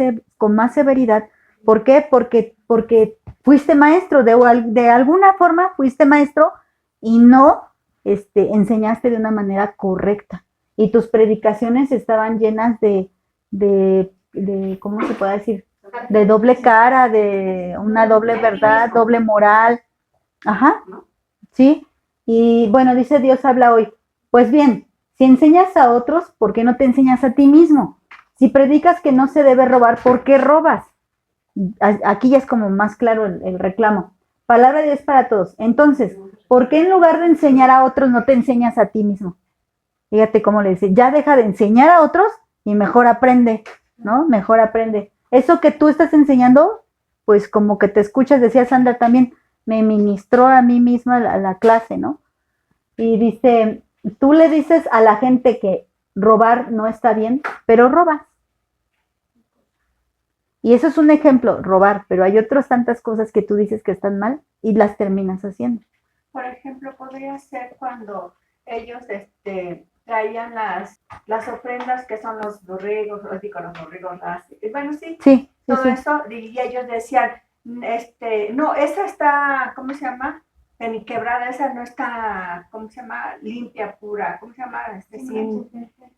severidad. ¿Por qué? Porque fuiste maestro, de alguna forma fuiste maestro y no enseñaste de una manera correcta. Y tus predicaciones estaban llenas de ¿cómo se puede decir? De doble cara, de una doble verdad, doble moral. Ajá, ¿sí? Y bueno, dice Dios habla hoy. Pues bien, si enseñas a otros, ¿por qué no te enseñas a ti mismo? Si predicas que no se debe robar, ¿por qué robas? Aquí ya es como más claro el reclamo. Palabra de Dios para todos. Entonces, ¿por qué en lugar de enseñar a otros no te enseñas a ti mismo? Fíjate cómo le dice, ya deja de enseñar a otros y mejor aprende, ¿no? Mejor aprende. Eso que tú estás enseñando, pues como que te escuchas, decía Sandra también, me ministró a mí misma la clase, ¿no? Y dice, tú le dices a la gente que robar no está bien, pero robas. Y eso es un ejemplo, robar, pero hay otras tantas cosas que tú dices que están mal y las terminas haciendo. por ejemplo, podría ser cuando ellos traían las ofrendas que son los borregos, bueno, sí, Sí, sí, todo sí. eso, y ellos decían, no, esa está, ¿cómo se llama? Quebrada, esa no está, ¿cómo se llama? Limpia, pura, ¿cómo se llama?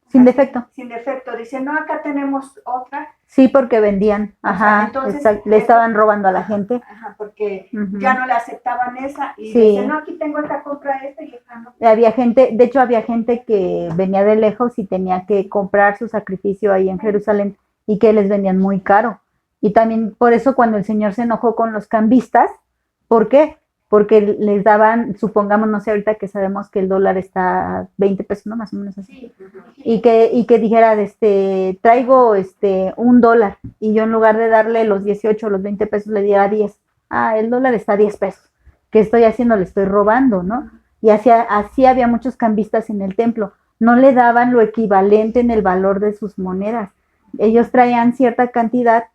Sin defecto. Sin defecto. Dice, no, acá tenemos otra. Sí, porque vendían. Ajá. Entonces, le estaban robando a la gente. Ajá, porque ya no le aceptaban esa y sí. Dicen, no, aquí tengo esta, compra esta y esta no. Había gente, de hecho había gente que venía de lejos y tenía que comprar su sacrificio ahí en Jerusalén y que les vendían muy caro. Y también por eso cuando el Señor se enojó con los cambistas, ¿por qué? Porque les daban, supongamos, no sé, ahorita que sabemos que el dólar está a 20 pesos, ¿no? Más o menos así. Sí. Y que dijera, traigo $1 y yo en lugar de darle los 18 o los 20 pesos le diera 10. Ah, el dólar está a 10 pesos. ¿Qué estoy haciendo? Le estoy robando, ¿no? Y así había muchos cambistas en el templo. No le daban lo equivalente en el valor de sus monedas. Ellos traían cierta cantidad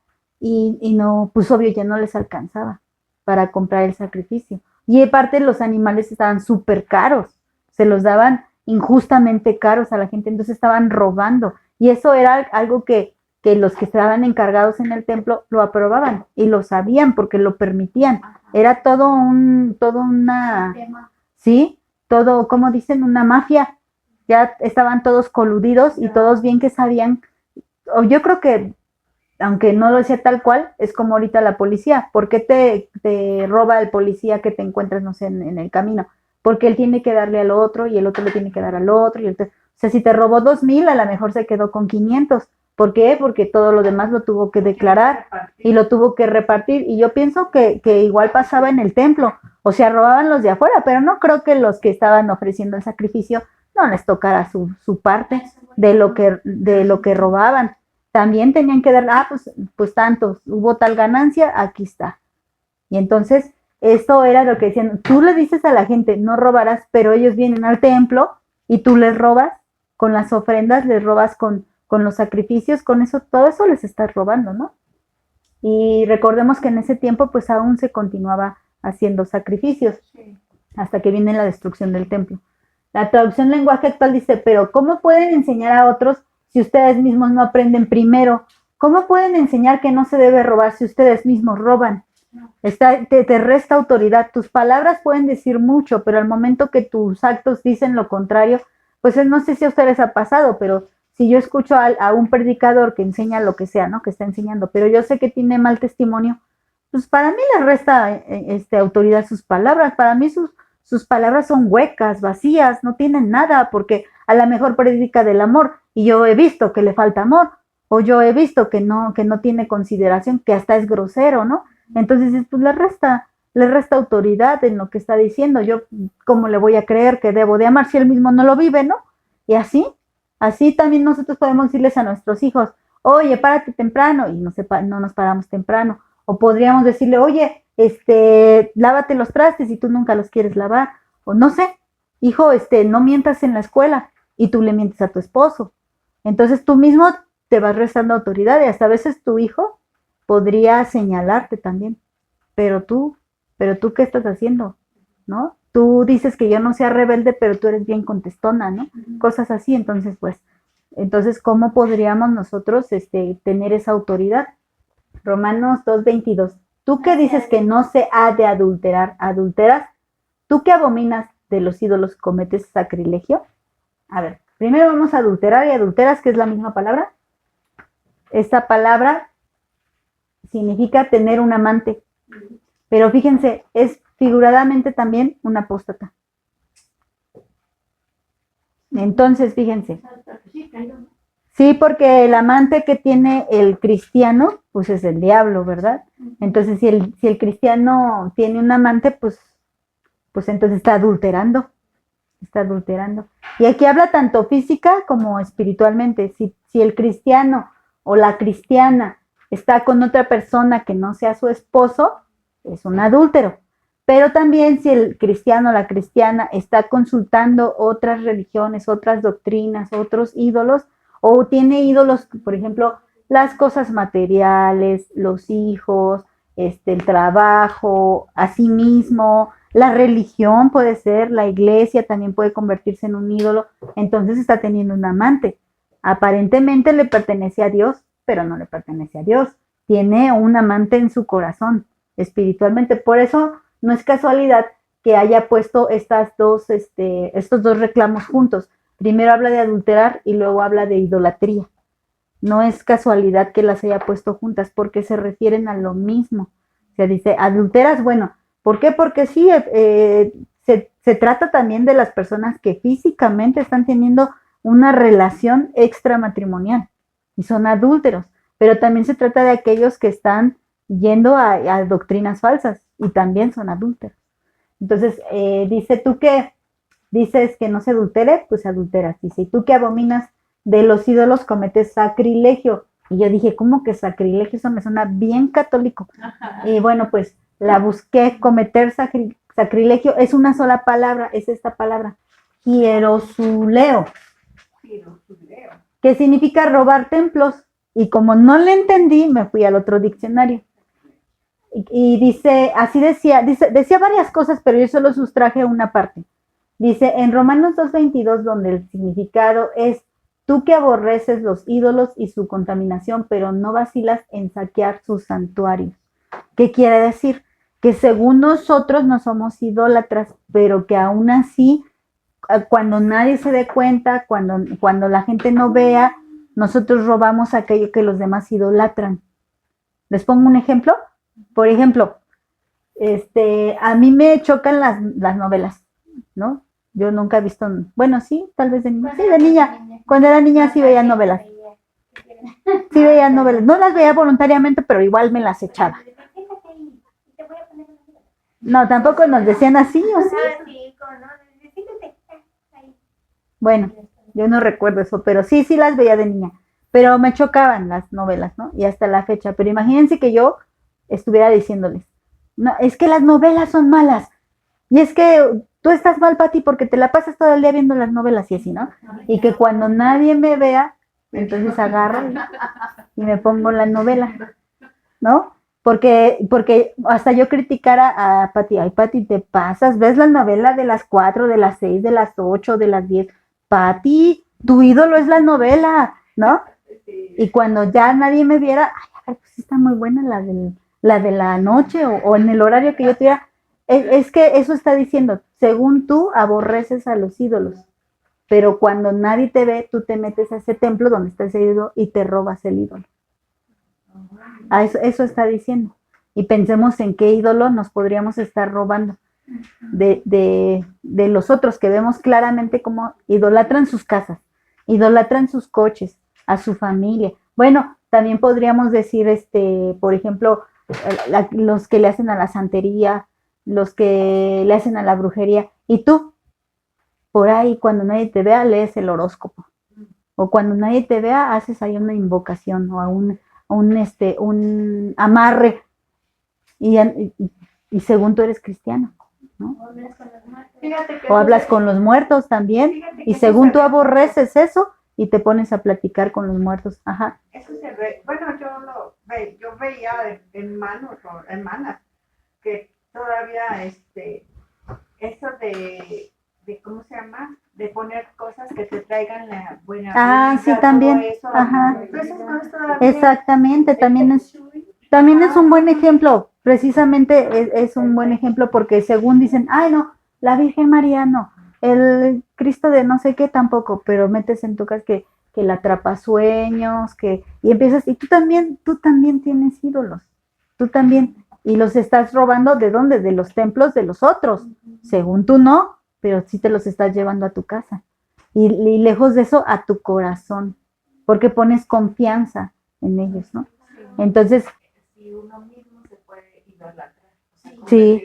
y no, pues obvio ya no les alcanzaba para comprar el sacrificio. Y aparte los animales estaban súper caros, se los daban injustamente caros a la gente, entonces estaban robando. Y eso era algo que los que estaban encargados en el templo lo aprobaban y lo sabían porque lo permitían. Era todo una, sí, todo, como dicen, una mafia. Ya estaban todos coludidos y todos bien que sabían, o yo creo que aunque no lo decía tal cual, es como ahorita la policía. ¿Por qué te roba el policía que te encuentras, no sé, en el camino? Porque él tiene que darle al otro y el otro le tiene que dar al otro. O sea, si te robó 2,000, a lo mejor se quedó con 500. ¿Por qué? Porque todo lo demás lo tuvo que declarar y lo tuvo que repartir. Y yo pienso que igual pasaba en el templo. O sea, robaban los de afuera, pero no creo que los que estaban ofreciendo el sacrificio no les tocara su parte de lo que robaban. También tenían que dar, pues tantos, hubo tal ganancia, aquí está. Y entonces, esto era lo que decían, tú le dices a la gente, no robarás, pero ellos vienen al templo y tú les robas con las ofrendas, les robas con los sacrificios, con eso, todo eso les estás robando, ¿no? Y recordemos que en ese tiempo, pues aún se continuaba haciendo sacrificios, hasta que viene la destrucción del templo. La traducción lenguaje actual dice, pero ¿cómo pueden enseñar a otros si ustedes mismos no aprenden primero? ¿Cómo pueden enseñar que no se debe robar si ustedes mismos roban? Te resta autoridad. Tus palabras pueden decir mucho, pero al momento que tus actos dicen lo contrario, pues no sé si a ustedes ha pasado, pero si yo escucho a un predicador que enseña lo que sea, ¿no? Que está enseñando, pero yo sé que tiene mal testimonio, pues para mí le resta autoridad sus palabras. Para mí sus palabras son huecas, vacías, no tienen nada, porque a lo mejor predica del amor y yo he visto que le falta amor, o yo he visto que no tiene consideración, que hasta es grosero, ¿no? Entonces, pues le resta autoridad en lo que está diciendo. Yo, ¿cómo le voy a creer que debo de amar si él mismo no lo vive, no? Y así también nosotros podemos decirles a nuestros hijos, oye, párate temprano, y no nos paramos temprano. O podríamos decirle, oye, lávate los trastes y tú nunca los quieres lavar. O no sé, hijo, no mientas en la escuela y tú le mientes a tu esposo. Entonces tú mismo te vas restando autoridad y hasta a veces tu hijo podría señalarte también. Pero tú, ¿qué estás haciendo? ¿No? Tú dices que yo no sea rebelde, pero tú eres bien contestona, ¿no? Cosas así, entonces, ¿cómo podríamos nosotros tener esa autoridad? Romanos 2:22. Tú que dices que no se ha de adulterar, adulteras. Tú que abominas de los ídolos, cometes sacrilegio. A ver, primero vamos a adulterar y adulteras, que es la misma palabra. Esta palabra significa tener un amante. Pero fíjense, es figuradamente también un apóstata. Entonces, fíjense. Sí, porque el amante que tiene el cristiano, pues es el diablo, ¿verdad? Entonces, si el cristiano tiene un amante, pues entonces está adulterando. Está adulterando. Y aquí habla tanto física como espiritualmente. Si el cristiano o la cristiana está con otra persona que no sea su esposo, es un adúltero. Pero también si el cristiano o la cristiana está consultando otras religiones, otras doctrinas, otros ídolos, o tiene ídolos, por ejemplo, las cosas materiales, los hijos, el trabajo, a sí mismo, La religión puede ser, la iglesia también puede convertirse en un ídolo, entonces está teniendo un amante. Aparentemente le pertenece a Dios, pero no le pertenece a Dios. Tiene un amante en su corazón, espiritualmente. Por eso no es casualidad que haya puesto estos dos reclamos juntos. Primero habla de adulterar y luego habla de idolatría. No es casualidad que las haya puesto juntas porque se refieren a lo mismo. O sea, dice, adulteras, bueno, ¿por qué? Porque sí, se trata también de las personas que físicamente están teniendo una relación extramatrimonial y son adúlteros, pero también se trata de aquellos que están yendo a doctrinas falsas y también son adúlteros. Entonces, dice, tú que dices que no se adultere, pues adulteras. Dice, y tú que abominas de los ídolos cometes sacrilegio. Y yo dije, ¿cómo que sacrilegio? Eso me suena bien católico. Y bueno, pues la busqué, cometer sacrilegio, es una sola palabra, es esta palabra, hierosuleo, que significa robar templos. Y como no le entendí, me fui al otro diccionario. Y dice, así decía varias cosas, pero yo solo sustraje una parte. Dice, en Romanos 2:22, donde el significado es, tú que aborreces los ídolos y su contaminación, pero no vacilas en saquear sus santuarios. ¿Qué quiere decir? Que según nosotros no somos idólatras, pero que aún así, cuando nadie se dé cuenta, cuando la gente no vea, nosotros robamos aquello que los demás idolatran. ¿Les pongo un ejemplo? Por ejemplo, a mí me chocan las novelas, ¿no? Yo nunca he visto, bueno, sí, tal vez de niña. Sí, de niña. Cuando era niña sí veía novelas. Sí veía novelas. No las veía voluntariamente, pero igual me las echaba. No, tampoco nos decían así, ¿o sí? Bueno, yo no recuerdo eso, pero sí las veía de niña. Pero me chocaban las novelas, ¿no? Y hasta la fecha. Pero imagínense que yo estuviera diciéndoles, no, es que las novelas son malas. Y es que tú estás mal, Pati, porque te la pasas todo el día viendo las novelas y así, ¿no? Y que cuando nadie me vea, entonces agarro y me pongo la novela, ¿no? Porque hasta yo criticara a Pati, ay, Pati, te pasas, ves la novela de las 4, de las 6, de las 8, de las 10. Pati, tu ídolo es la novela, ¿no? Y cuando ya nadie me viera, ay, pues está muy buena la de la noche o en el horario que yo tuviera. Es que eso está diciendo, según tú aborreces a los ídolos, pero cuando nadie te ve, tú te metes a ese templo donde está ese ídolo y te robas el ídolo. Eso está diciendo. Y pensemos en qué ídolo nos podríamos estar robando de los otros, que vemos claramente cómo idolatran sus casas, idolatran sus coches, a su familia. Bueno, también podríamos decir, por ejemplo, los que le hacen a la santería, los que le hacen a la brujería, y tú, por ahí, cuando nadie te vea, lees el horóscopo, o cuando nadie te vea, haces ahí una invocación, o un amarre, y según tú eres cristiano, ¿no? O hablas con los muertos también, y según tú aborreces eso, y te pones a platicar con los muertos. Ajá. Eso se ve, bueno, yo veía hermanos o hermanas que todavía eso de ¿cómo se llama? De poner cosas que te traigan la buena vida, sí, también. Eso, ajá. Eso no es todavía, exactamente, también es un buen ejemplo, precisamente es un buen ejemplo porque según dicen, ay no, la Virgen María no, el Cristo de no sé qué tampoco, pero metes en tu casa que la atrapasueños, y empiezas, y tú también tienes ídolos, tú también, y los estás robando, ¿de dónde? De los templos de los otros, según tú no, pero sí te los estás llevando a tu casa, y lejos de eso, a tu corazón, porque pones confianza en ellos, ¿no? Entonces, si uno mismo se puede idolatrar. Sí,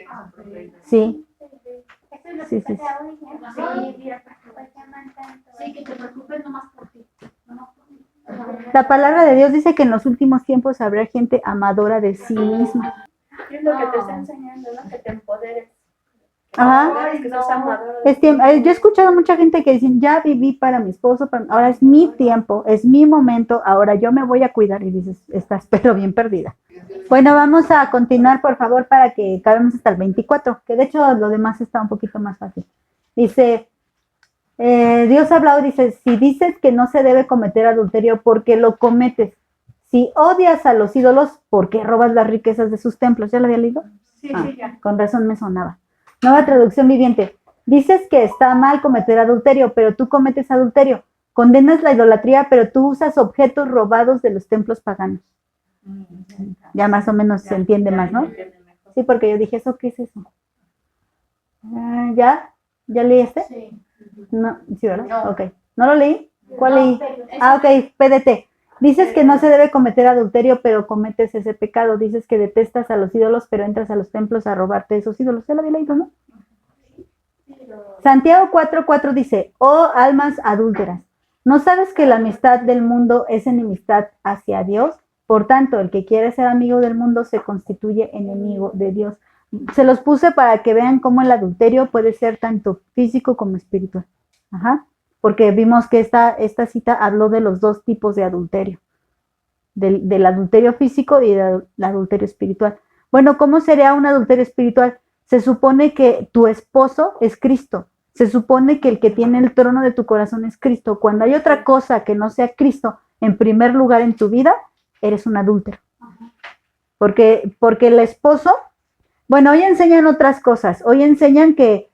sí. Sí, que te preocupes nomás por ti. La palabra de Dios dice que en los últimos tiempos habrá gente amadora de sí misma. Es lo que te está enseñando, ¿no? Que te empoderes. Ajá. Ay, no. Es tiempo. Yo he escuchado mucha gente que dicen, ya viví para mi esposo, ahora es mi tiempo, es mi momento, ahora yo me voy a cuidar. Y dices, estás pero bien perdida. Bueno, vamos a continuar, por favor, para que acabemos hasta el 24, que de hecho lo demás está un poquito más fácil. Dice, Dios ha hablado, dice, si dices que no se debe cometer adulterio, ¿por qué lo cometes? Si odias a los ídolos, ¿por qué robas las riquezas de sus templos? ¿Ya lo había leído? Sí, Ah, sí, ya. con razón me sonaba. Nueva traducción viviente. Dices que está mal cometer adulterio, pero tú cometes adulterio. Condenas la idolatría, pero tú usas objetos robados de los templos paganos. Ya más o menos se entiende más, ¿no? Sí, porque yo dije, ¿eso qué es eso? ¿Ya? ¿Ya leí este? Sí. No, sí, ¿verdad? No. Ok. ¿No lo leí? ¿Cuál No, leí? pero Ah, ok, PDT. Dices que no se debe cometer adulterio, pero cometes ese pecado. Dices que detestas a los ídolos, pero entras a los templos a robarte esos ídolos. ¿Ya lo había leído, no? Santiago 4:4 dice, oh almas adúlteras, ¿no sabes que la amistad del mundo es enemistad hacia Dios? Por tanto, el que quiere ser amigo del mundo se constituye enemigo de Dios. Se los puse para que vean cómo el adulterio puede ser tanto físico como espiritual. Ajá. Porque vimos que esta cita habló de los dos tipos de adulterio, del adulterio físico y del adulterio espiritual. Bueno, ¿cómo sería un adulterio espiritual? Se supone que tu esposo es Cristo, se supone que el que tiene el trono de tu corazón es Cristo. Cuando hay otra cosa que no sea Cristo en primer lugar en tu vida, eres un adúltero. Porque el esposo, bueno, hoy enseñan otras cosas, hoy enseñan que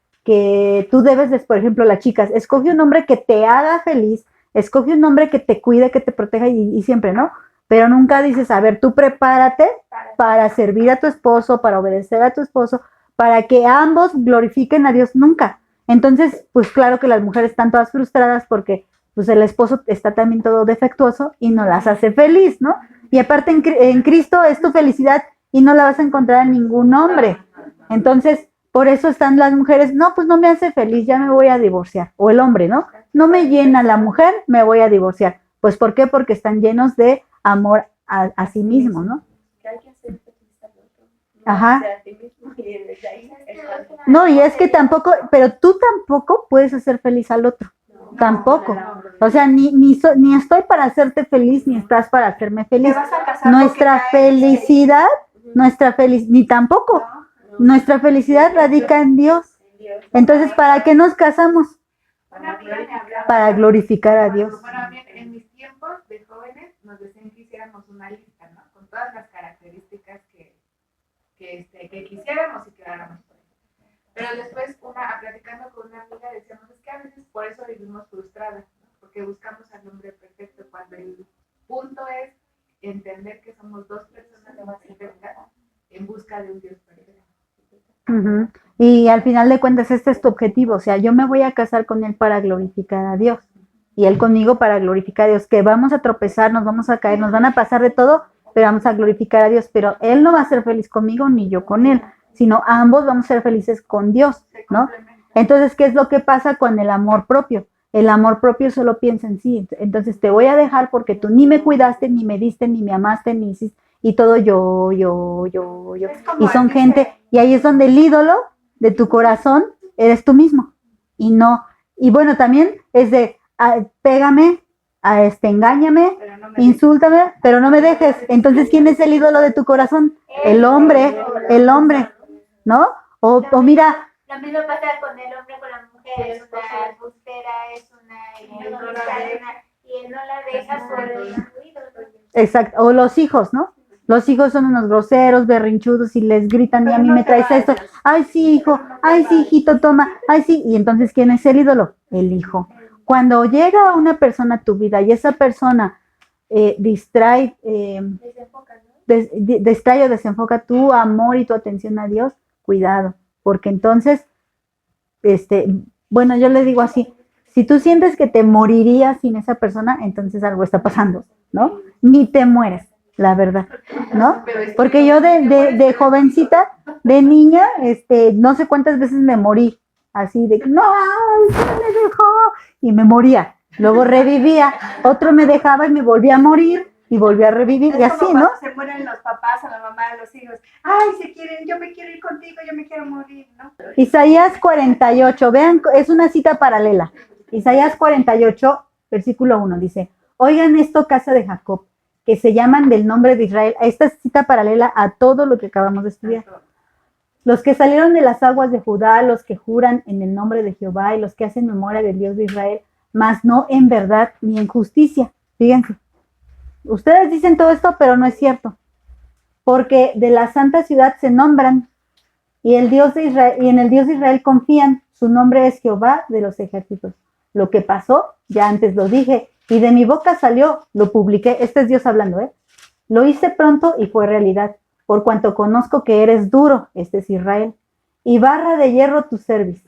tú debes, por ejemplo, las chicas, escoge un hombre que te haga feliz, escoge un hombre que te cuide, que te proteja y siempre, ¿no? Pero nunca dices, a ver, tú prepárate para servir a tu esposo, para obedecer a tu esposo, para que ambos glorifiquen a Dios, nunca. Entonces, pues claro que las mujeres están todas frustradas porque pues el esposo está también todo defectuoso y no las hace feliz, ¿no? Y aparte en Cristo es tu felicidad y no la vas a encontrar en ningún hombre. Entonces, por eso están las mujeres, no, pues no me hace feliz, ya me voy a divorciar. O el hombre, ¿no? No me llena la mujer, me voy a divorciar. Pues ¿por qué? Porque están llenos de amor a sí mismos, ¿no? Ajá. No, y es que tampoco, pero tú tampoco puedes hacer feliz al otro. Tampoco. O sea, ni estoy para hacerte feliz, ni estás para hacerme feliz. Nuestra felicidad, ni tampoco. Nuestra felicidad radica en Dios. Entonces, ¿para qué nos casamos? Para glorificar a Dios. Bueno, bien, en mis tiempos de jóvenes nos decían que hiciéramos una lista, ¿no? Con todas las características que quisiéramos y quedáramos por ahí. Pero después, platicando con una amiga, decíamos, es que a veces por eso vivimos frustradas, ¿no? Porque buscamos al hombre perfecto, cuando el punto es entender que somos dos personas perfectas en busca de un Dios perfecto. Uh-huh. Y al final de cuentas este es tu objetivo, o sea, yo me voy a casar con él para glorificar a Dios y él conmigo para glorificar a Dios, que vamos a tropezar, nos vamos a caer, nos van a pasar de todo, pero vamos a glorificar a Dios, pero él no va a ser feliz conmigo ni yo con él, sino ambos vamos a ser felices con Dios, ¿no? Entonces, ¿qué es lo que pasa con el amor propio? El amor propio solo piensa en sí, entonces te voy a dejar porque tú ni me cuidaste, ni me diste, ni me amaste, ni hiciste, y todo yo. Y son gente, y ahí es donde el ídolo de tu corazón eres tú mismo. Y no, y bueno, también es de, pégame, engáñame, insúltame, pero no me dejes. Entonces, ¿quién es el ídolo de tu corazón? El hombre, ¿no? O mira. Lo mismo pasa con el hombre, con la mujer, es una embustera, es una y él no la deja por el ídolo. Exacto, o los hijos, ¿no? Los hijos son unos groseros, berrinchudos y les gritan, y a mí me traes esto. Ay, sí, hijo, ay, sí, hijito, toma, ay, sí. Y entonces, ¿quién es el ídolo? El hijo. Cuando llega una persona a tu vida y esa persona distrae o desenfoca tu amor y tu atención a Dios, cuidado, porque entonces, bueno, yo le digo así, si tú sientes que te morirías sin esa persona, entonces algo está pasando, ¿no? Ni te mueres. La verdad, ¿no? Porque yo de jovencita, de niña, no sé cuántas veces me morí, así de, no, se me dejó, y me moría, luego revivía, otro me dejaba y me volvía a morir, y volvió a revivir, Es y así, como ¿no? cuando se mueren los papás o la mamá de los hijos. Ay, se quieren, yo me quiero ir contigo, yo me quiero morir, ¿no? Isaías 48, vean, es una cita paralela. Isaías 48, versículo 1, dice, oigan esto, casa de Jacob, que se llaman del nombre de Israel. Esta cita paralela a todo lo que acabamos de estudiar. Los que salieron de las aguas de Judá, los que juran en el nombre de Jehová y los que hacen memoria del Dios de Israel, mas no en verdad ni en justicia. Fíjense, ustedes dicen todo esto, pero no es cierto, porque de la santa ciudad se nombran y el Dios de Israel, y en el Dios de Israel confían. Su nombre es Jehová de los ejércitos. Lo que pasó, ya antes lo dije, y de mi boca salió, lo publiqué. Este es Dios hablando, ¿eh? Lo hice pronto y fue realidad, por cuanto conozco que eres duro, este es Israel, y barra de hierro tu cerviz,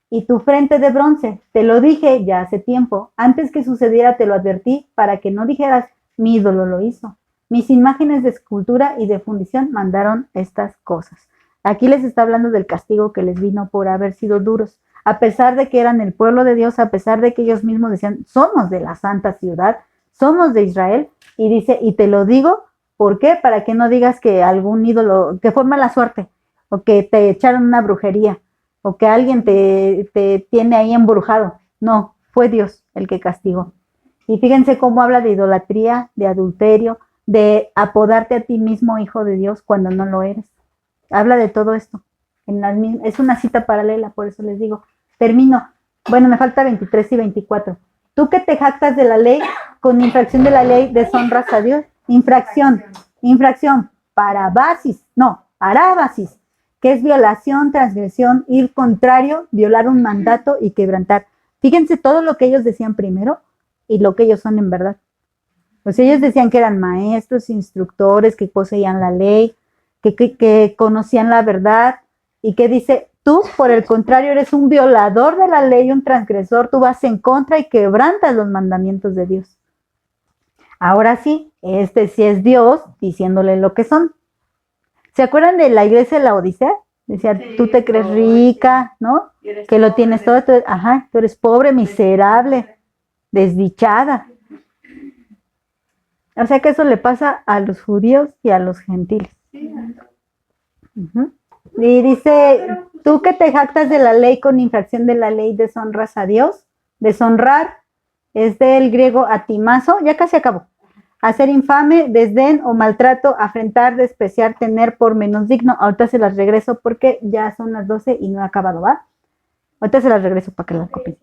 y tu frente de bronce. Te lo dije ya hace tiempo, antes que sucediera te lo advertí, para que no dijeras, mi ídolo lo hizo. Mis imágenes de escultura y de fundición mandaron estas cosas. Aquí les está hablando del castigo que les vino por haber sido duros, a pesar de que eran el pueblo de Dios, a pesar de que ellos mismos decían, somos de la santa ciudad, somos de Israel, y dice, y te lo digo, ¿por qué? Para que no digas que algún ídolo, que fue mala suerte, o que te echaron una brujería, o que alguien te tiene ahí embrujado. No, fue Dios el que castigó. Y fíjense cómo habla de idolatría, de adulterio, de apodarte a ti mismo hijo de Dios cuando no lo eres. Habla de todo esto. Es una cita paralela, por eso les digo. Termino. Bueno, me falta 23 y 24. Tú que te jactas de la ley, con infracción de la ley deshonras a Dios. Infracción, arábasis, que es violación, transgresión, ir contrario, violar un mandato y quebrantar. Fíjense todo lo que ellos decían primero y lo que ellos son en verdad. Pues ellos decían que eran maestros, instructores, que poseían la ley, que conocían la verdad, y que dice, tú por el contrario eres un violador de la ley, un transgresor, tú vas en contra y quebrantas los mandamientos de Dios. Ahora sí, este sí es Dios diciéndole lo que son. ¿Se acuerdan de la iglesia de la Odisea? Decía, sí, tú te crees rica, ¿no? Que lo tienes todo, tú eres pobre, miserable, desdichada. O sea que eso le pasa a los judíos y a los gentiles. Y dice, tú que te jactas de la ley con infracción de la ley, deshonras a Dios. Deshonrar es del griego atimazo, ya casi acabó. Hacer infame, desdén o maltrato, afrentar, despreciar, tener por menos digno. Ahorita se las regreso porque ya son las 12 y no he acabado, ¿va? Ahorita se las regreso para que las copien.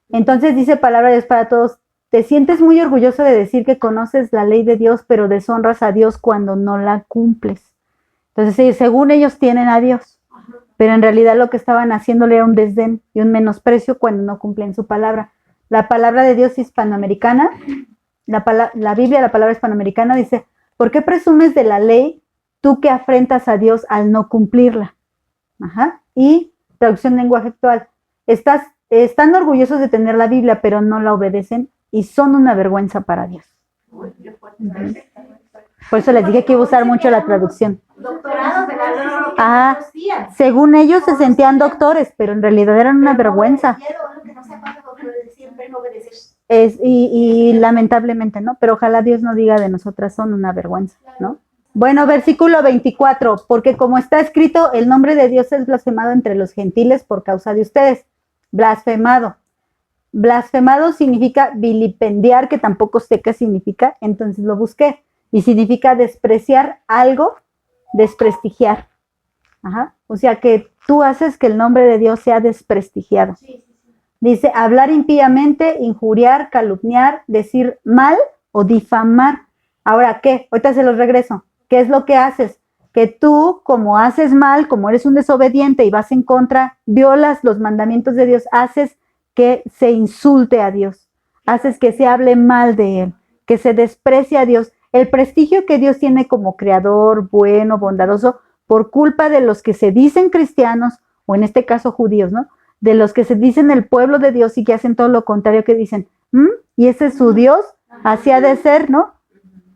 Entonces dice palabra de Dios para todos. Te sientes muy orgulloso de decir que conoces la ley de Dios, pero deshonras a Dios cuando no la cumples. Entonces, según ellos tienen a Dios, pero en realidad lo que estaban haciéndole era un desdén y un menosprecio cuando no cumplen su palabra. La palabra de Dios hispanoamericana, la Biblia, la palabra hispanoamericana dice, ¿por qué presumes de la ley tú que afrentas a Dios al no cumplirla? Y traducción lenguaje actual, están orgullosos de tener la Biblia, pero no la obedecen y son una vergüenza para Dios. Por eso les dije que iba a usar mucho la traducción. Doctorados de la ley. Según ellos se sentían doctores, pero en realidad eran una vergüenza. Y lamentablemente, ¿no? Pero ojalá Dios no diga de nosotras son una vergüenza, ¿no? Bueno, versículo 24, porque como está escrito, el nombre de Dios es blasfemado entre los gentiles por causa de ustedes. Blasfemado. Blasfemado significa vilipendiar, que tampoco sé qué significa, entonces lo busqué. Y significa despreciar algo, desprestigiar. O sea que tú haces que el nombre de Dios sea desprestigiado. Dice, hablar impíamente, injuriar, calumniar, decir mal o difamar. Ahora, ¿qué? Ahorita se los regreso. ¿Qué es lo que haces? Que tú, como haces mal, como eres un desobediente y vas en contra, violas los mandamientos de Dios, haces que se insulte a Dios, haces que se hable mal de Él, que se desprecie a Dios. El prestigio que Dios tiene como creador, bueno, bondadoso, por culpa de los que se dicen cristianos, o en este caso judíos, ¿no? De los que se dicen el pueblo de Dios y que hacen todo lo contrario, que dicen, ¿y ese es su Dios? Así ha de ser, ¿no?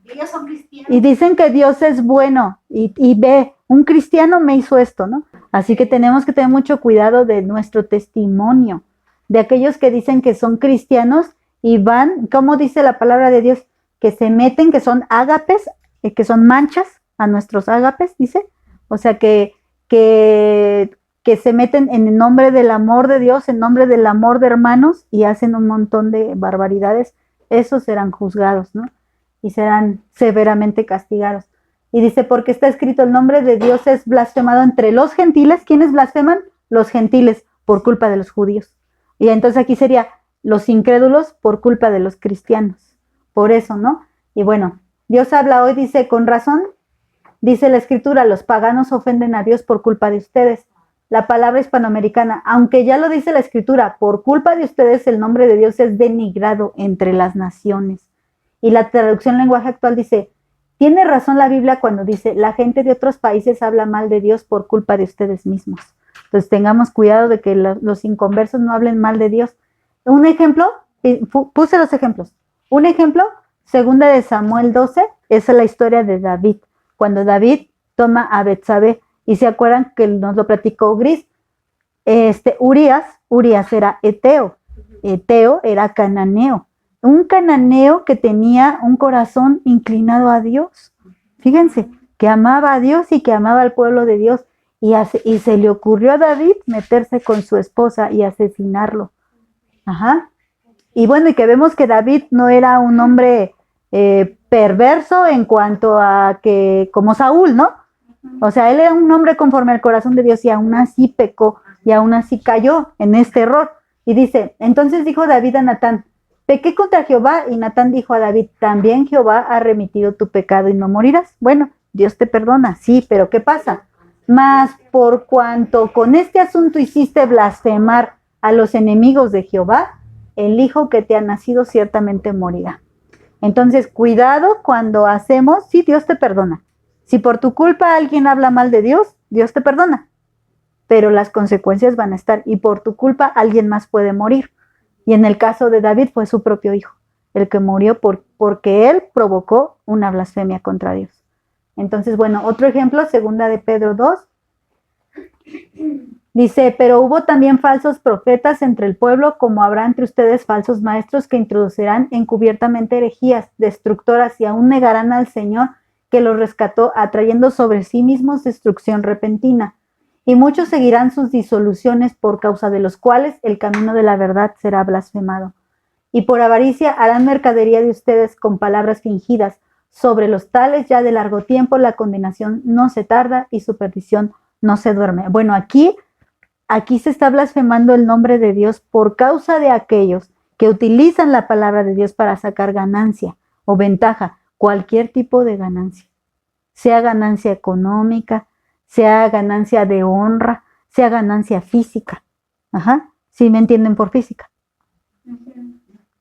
Ellos son cristianos. Y dicen que Dios es bueno, y ve, un cristiano me hizo esto, ¿no? Así que tenemos que tener mucho cuidado de nuestro testimonio, de aquellos que dicen que son cristianos y van, como dice la palabra de Dios, que se meten, que son ágapes, que son manchas a nuestros ágapes, dice. O sea, que se meten en el nombre del amor de Dios, en nombre del amor de hermanos y hacen un montón de barbaridades. Esos serán juzgados, ¿no? Y serán severamente castigados. Y dice, porque está escrito, el nombre de Dios es blasfemado entre los gentiles. ¿Quiénes blasfeman? Los gentiles, por culpa de los judíos. Y entonces aquí sería los incrédulos por culpa de los cristianos. Por eso, ¿no? Y bueno, Dios habla hoy, dice, con razón, dice la escritura, los paganos ofenden a Dios por culpa de ustedes. La palabra hispanoamericana, aunque ya lo dice la escritura, por culpa de ustedes el nombre de Dios es denigrado entre las naciones. Y la traducción lenguaje actual dice, tiene razón la Biblia cuando dice, la gente de otros países habla mal de Dios por culpa de ustedes mismos. Entonces tengamos cuidado de que los inconversos no hablen mal de Dios. Un ejemplo, puse dos ejemplos. Un ejemplo, 2 de Samuel 12, esa es la historia de David. Cuando David toma a Betsabé, y se acuerdan que nos lo platicó Gris, Urías era eteo, eteo era cananeo, un cananeo que tenía un corazón inclinado a Dios. Fíjense, que amaba a Dios y que amaba al pueblo de Dios, y se le ocurrió a David meterse con su esposa y asesinarlo. Ajá. Y bueno, y que vemos que David no era un hombre perverso en cuanto a que, como Saúl, ¿no? O sea, él era un hombre conforme al corazón de Dios y aún así pecó y aún así cayó en este error. Y dice, entonces dijo David a Natán, pequé contra Jehová, y Natán dijo a David, también Jehová ha remitido tu pecado y no morirás. Bueno, Dios te perdona, sí, pero ¿qué pasa? Mas por cuanto con este asunto hiciste blasfemar a los enemigos de Jehová, el hijo que te ha nacido ciertamente morirá. Entonces, cuidado cuando hacemos, sí, Dios te perdona. Si por tu culpa alguien habla mal de Dios, Dios te perdona. Pero las consecuencias van a estar, y por tu culpa alguien más puede morir. Y en el caso de David fue su propio hijo, el que murió porque él provocó una blasfemia contra Dios. Entonces, bueno, otro ejemplo, 2 de Pedro 2. Dice, pero hubo también falsos profetas entre el pueblo, como habrá entre ustedes falsos maestros que introducirán encubiertamente herejías destructoras y aún negarán al Señor que los rescató, atrayendo sobre sí mismos destrucción repentina. Y muchos seguirán sus disoluciones, por causa de los cuales el camino de la verdad será blasfemado. Y por avaricia harán mercadería de ustedes con palabras fingidas. Sobre los tales ya de largo tiempo la condenación no se tarda y su perdición no se duerme. Bueno, aquí se está blasfemando el nombre de Dios por causa de aquellos que utilizan la palabra de Dios para sacar ganancia o ventaja, cualquier tipo de ganancia, sea ganancia económica, sea ganancia de honra, sea ganancia física. Ajá, ¿sí me entienden por física?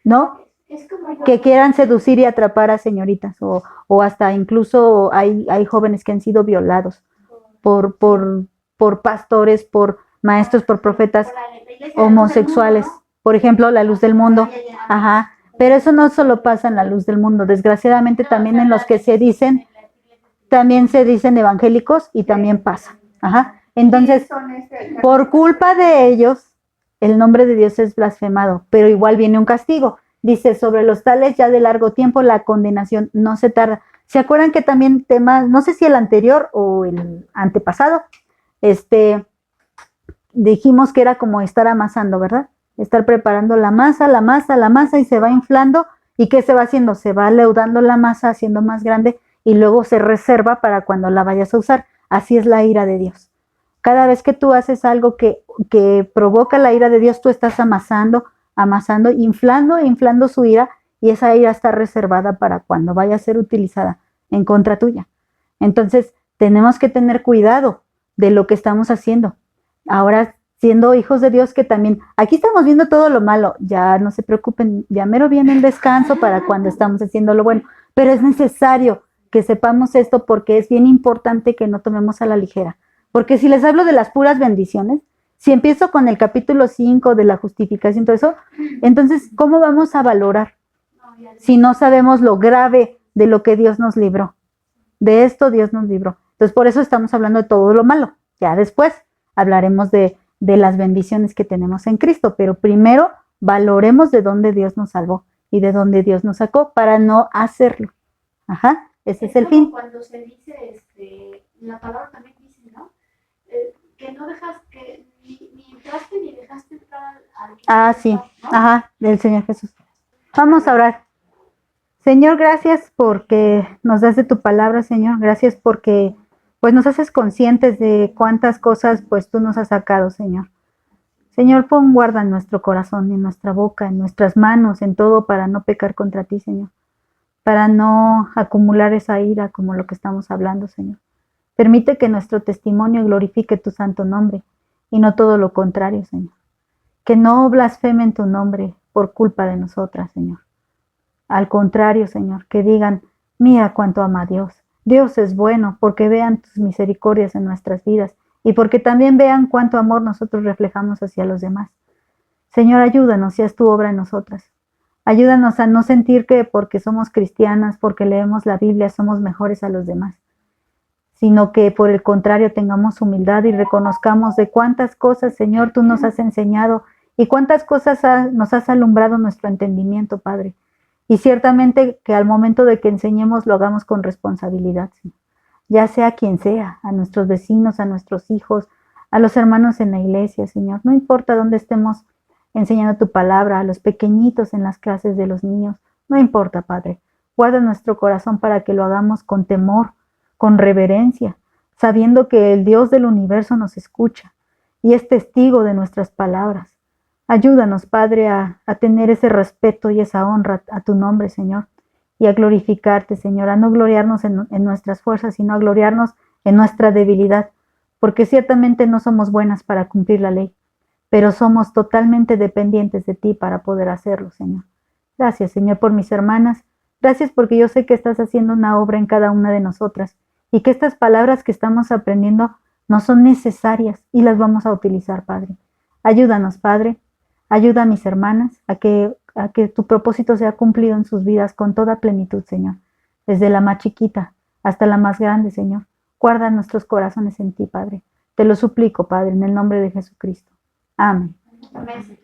¿No? Que quieran seducir y atrapar a señoritas, o hasta incluso hay jóvenes que han sido violados por pastores, por maestros, por profetas homosexuales. Por ejemplo, la luz del mundo. Ajá. Pero eso no solo pasa en la luz del mundo. Desgraciadamente también en los que también se dicen evangélicos, y también pasa. Ajá. Entonces, por culpa de ellos, el nombre de Dios es blasfemado, pero igual viene un castigo. Dice, sobre los tales ya de largo tiempo la condenación no se tarda. ¿Se acuerdan que también temas, no sé si el anterior o el antepasado, dijimos que era como estar amasando, ¿verdad? Estar preparando la masa, y se va inflando, y ¿qué se va haciendo? Se va leudando la masa, haciendo más grande, y luego se reserva para cuando la vayas a usar. Así es la ira de Dios. Cada vez que tú haces algo que provoca la ira de Dios, tú estás amasando, inflando su ira, y esa ira está reservada para cuando vaya a ser utilizada en contra tuya. Entonces, tenemos que tener cuidado de lo que estamos haciendo. Ahora, siendo hijos de Dios, que también, aquí estamos viendo todo lo malo, ya no se preocupen, ya mero viene el descanso para cuando estamos haciendo lo bueno, pero es necesario que sepamos esto, porque es bien importante que no tomemos a la ligera. Porque si les hablo de las puras bendiciones, si empiezo con el capítulo 5 de la justificación, todo eso, entonces, ¿cómo vamos a valorar si no sabemos lo grave de lo que Dios nos libró? De esto Dios nos libró. Entonces, por eso estamos hablando de todo lo malo. Ya después hablaremos de las bendiciones que tenemos en Cristo, pero primero valoremos de dónde Dios nos salvó, y de donde Dios nos sacó para no hacerlo. Ajá, ese es el fin. Cuando se dice, la palabra también dice, ¿no? Que no dejas que ni entraste ni dejaste entrar al que Ah, sí, ¿no? ajá, del Señor Jesús. Vamos a orar. Señor, gracias porque nos das de tu palabra, Señor. Gracias porque pues nos haces conscientes de cuántas cosas pues tú nos has sacado, Señor. Señor, pon guarda en nuestro corazón, en nuestra boca, en nuestras manos, en todo para no pecar contra ti, Señor. Para no acumular esa ira como lo que estamos hablando, Señor. Permite que nuestro testimonio glorifique tu santo nombre y no todo lo contrario, Señor. Que no blasfemen tu nombre por culpa de nosotras, Señor. Al contrario, Señor, que digan, mira cuánto ama a Dios. Dios es bueno, porque vean tus misericordias en nuestras vidas y porque también vean cuánto amor nosotros reflejamos hacia los demás. Señor, ayúdanos y haz tu obra en nosotras. Ayúdanos a no sentir que porque somos cristianas, porque leemos la Biblia, somos mejores a los demás, sino que por el contrario tengamos humildad y reconozcamos de cuántas cosas, Señor, tú nos has enseñado y cuántas cosas nos has alumbrado nuestro entendimiento, Padre. Y ciertamente que al momento de que enseñemos lo hagamos con responsabilidad, Señor. Ya sea quien sea, a nuestros vecinos, a nuestros hijos, a los hermanos en la iglesia, Señor. No importa dónde estemos enseñando tu palabra, a los pequeñitos en las clases de los niños. No importa, Padre. Guarda nuestro corazón para que lo hagamos con temor, con reverencia, sabiendo que el Dios del universo nos escucha y es testigo de nuestras palabras. Ayúdanos, Padre, a tener ese respeto y esa honra a tu nombre, Señor, y a glorificarte, Señor, a no gloriarnos en nuestras fuerzas, sino a gloriarnos en nuestra debilidad, porque ciertamente no somos buenas para cumplir la ley, pero somos totalmente dependientes de ti para poder hacerlo, Señor. Gracias, Señor, por mis hermanas. Gracias porque yo sé que estás haciendo una obra en cada una de nosotras y que estas palabras que estamos aprendiendo no son necesarias y las vamos a utilizar, Padre. Ayúdanos, Padre. Ayuda a mis hermanas a que tu propósito sea cumplido en sus vidas con toda plenitud, Señor. Desde la más chiquita hasta la más grande, Señor. Guarda nuestros corazones en ti, Padre. Te lo suplico, Padre, en el nombre de Jesucristo. Amén. Amén.